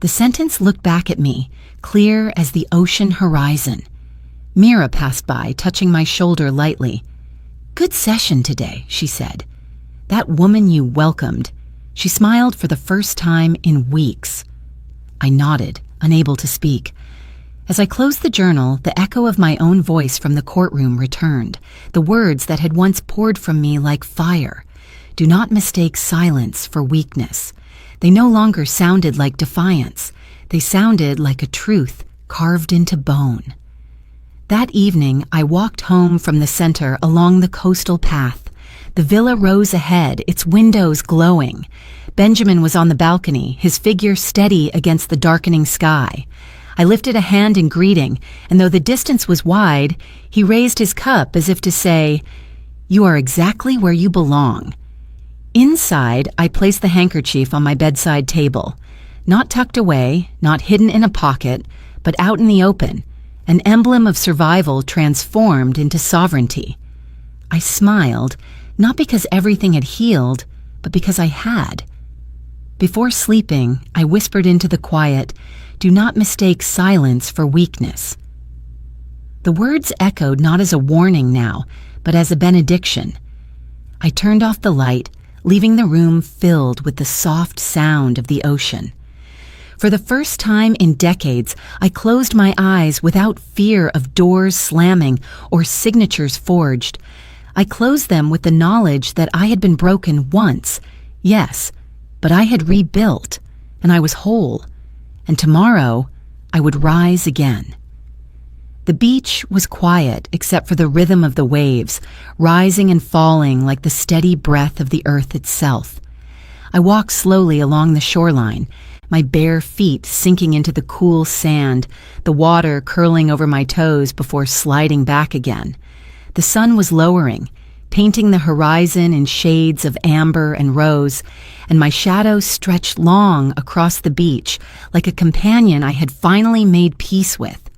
The sentence looked back at me, clear as the ocean horizon. Mira passed by, touching my shoulder lightly. "Good session today," she said. "That woman you welcomed." She smiled for the first time in weeks. I nodded, unable to speak. As I closed the journal, the echo of my own voice from the courtroom returned, the words that had once poured from me like fire. Do not mistake silence for weakness. They no longer sounded like defiance. They sounded like a truth carved into bone. That evening, I walked home from the center along the coastal path. The villa rose ahead, its windows glowing. Benjamin was on the balcony, his figure steady against the darkening sky. I lifted a hand in greeting, and though the distance was wide, he raised his cup as if to say, "You are exactly where you belong." Inside, I placed the handkerchief on my bedside table. Not tucked away, not hidden in a pocket, but out in the open, an emblem of survival transformed into sovereignty. I smiled, not because everything had healed, but because I had. Before sleeping, I whispered into the quiet, "Do not mistake silence for weakness." The words echoed not as a warning now, but as a benediction. I turned off the light, leaving the room filled with the soft sound of the ocean. For the first time in decades, I closed my eyes without fear of doors slamming or signatures forged. I closed them with the knowledge that I had been broken once, yes, But I had rebuilt, and I was whole, and tomorrow I would rise again. The beach was quiet except for the rhythm of the waves, rising and falling like the steady breath of the earth itself. I walked slowly along the shoreline, my bare feet sinking into the cool sand, the water curling over my toes before sliding back again. The sun was lowering, painting the horizon in shades of amber and rose, and my shadow stretched long across the beach like a companion I had finally made peace with.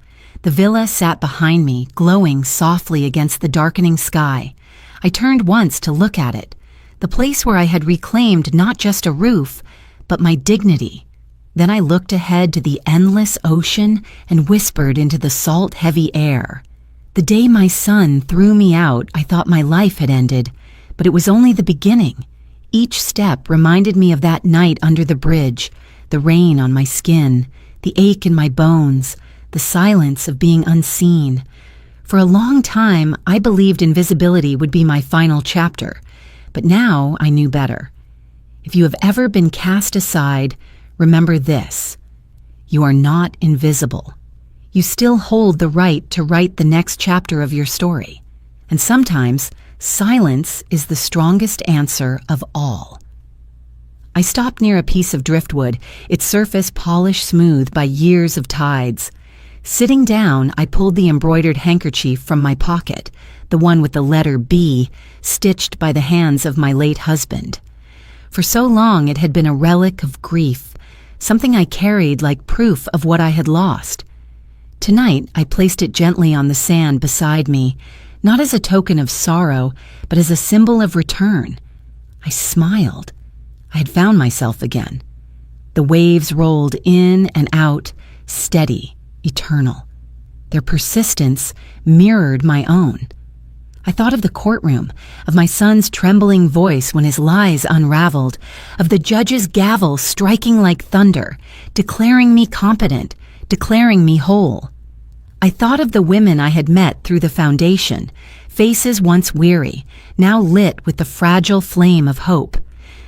The villa sat behind me, glowing softly against the darkening sky. I turned once to look at it, the place where I had reclaimed not just a roof, but my dignity. Then I looked ahead to the endless ocean and whispered into the salt, heavy air. The day my son threw me out, I thought my life had ended, but it was only the beginning. Each step reminded me of that night under the bridge, the rain on my skin, the ache in my bones, the silence of being unseen. For a long time, I believed invisibility would be my final chapter, but now I knew better. If you have ever been cast aside, remember this: you are not invisible. You still hold the right to write the next chapter of your story. And sometimes, silence is the strongest answer of all. I stopped near a piece of driftwood, its surface polished smooth by years of tides. Sitting down, I pulled the embroidered handkerchief from my pocket, the one with the letter B, stitched by the hands of my late husband. For so long it had been a relic of grief, something I carried like proof of what I had lost. Tonight, I placed it gently on the sand beside me, not as a token of sorrow, but as a symbol of return. I smiled. I had found myself again. The waves rolled in and out, steady, eternal. Their persistence mirrored my own. I thought of the courtroom, of my son's trembling voice when his lies unraveled, of the judge's gavel striking like thunder, declaring me competent, declaring me whole. I thought of the women I had met through the foundation, faces once weary, now lit with the fragile flame of hope.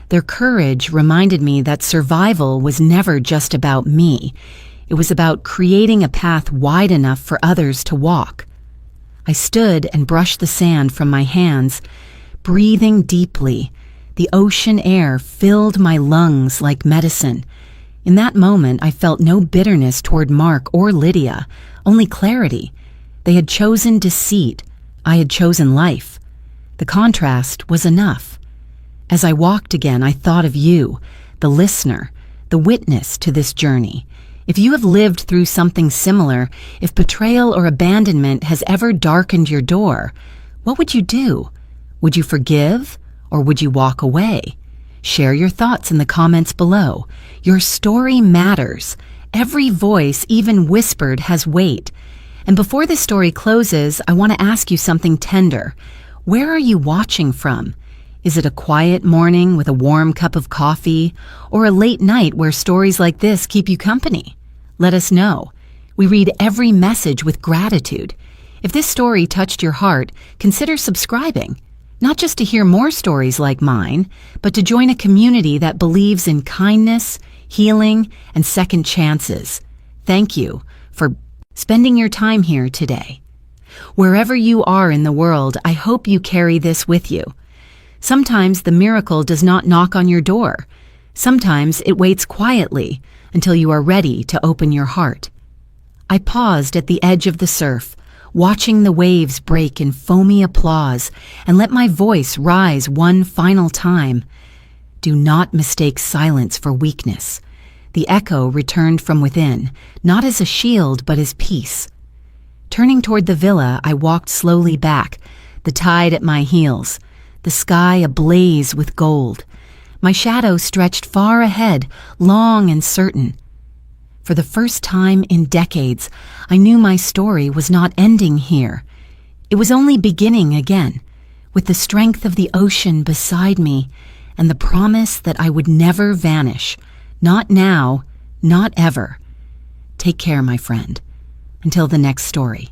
Their courage reminded me that survival was never just about me. It was about creating a path wide enough for others to walk. I stood and brushed the sand from my hands, breathing deeply. The ocean air filled my lungs like medicine. In that moment, I felt no bitterness toward Mark or Lydia, only clarity. They had chosen deceit. I had chosen life. The contrast was enough. As I walked again, I thought of you, the listener, the witness to this journey. If you have lived through something similar, if betrayal or abandonment has ever darkened your door, what would you do? Would you forgive, or would you walk away? Share your thoughts in the comments below. Your story matters. Every voice, even whispered, has weight. And before this story closes, I want to ask you something tender. Where are you watching from? Is it a quiet morning with a warm cup of coffee, or a late night where stories like this keep you company? Let us know. We read every message with gratitude. If this story touched your heart, consider subscribing. Not just to hear more stories like mine, but to join a community that believes in kindness, healing, and second chances. Thank you for spending your time here today. Wherever you are in the world, I hope you carry this with you. Sometimes the miracle does not knock on your door. Sometimes it waits quietly until you are ready to open your heart. I paused at the edge of the surf, watching the waves break in foamy applause, and let my voice rise one final time. Do not mistake silence for weakness. The echo returned from within, not as a shield but as peace. Turning toward the villa, I walked slowly back, the tide at my heels, the sky ablaze with gold. My shadow stretched far ahead, long and certain. For the first time in decades, I knew my story was not ending here. It was only beginning again, with the strength of the ocean beside me and the promise that I would never vanish. Not now, not ever. Take care, my friend. Until the next story.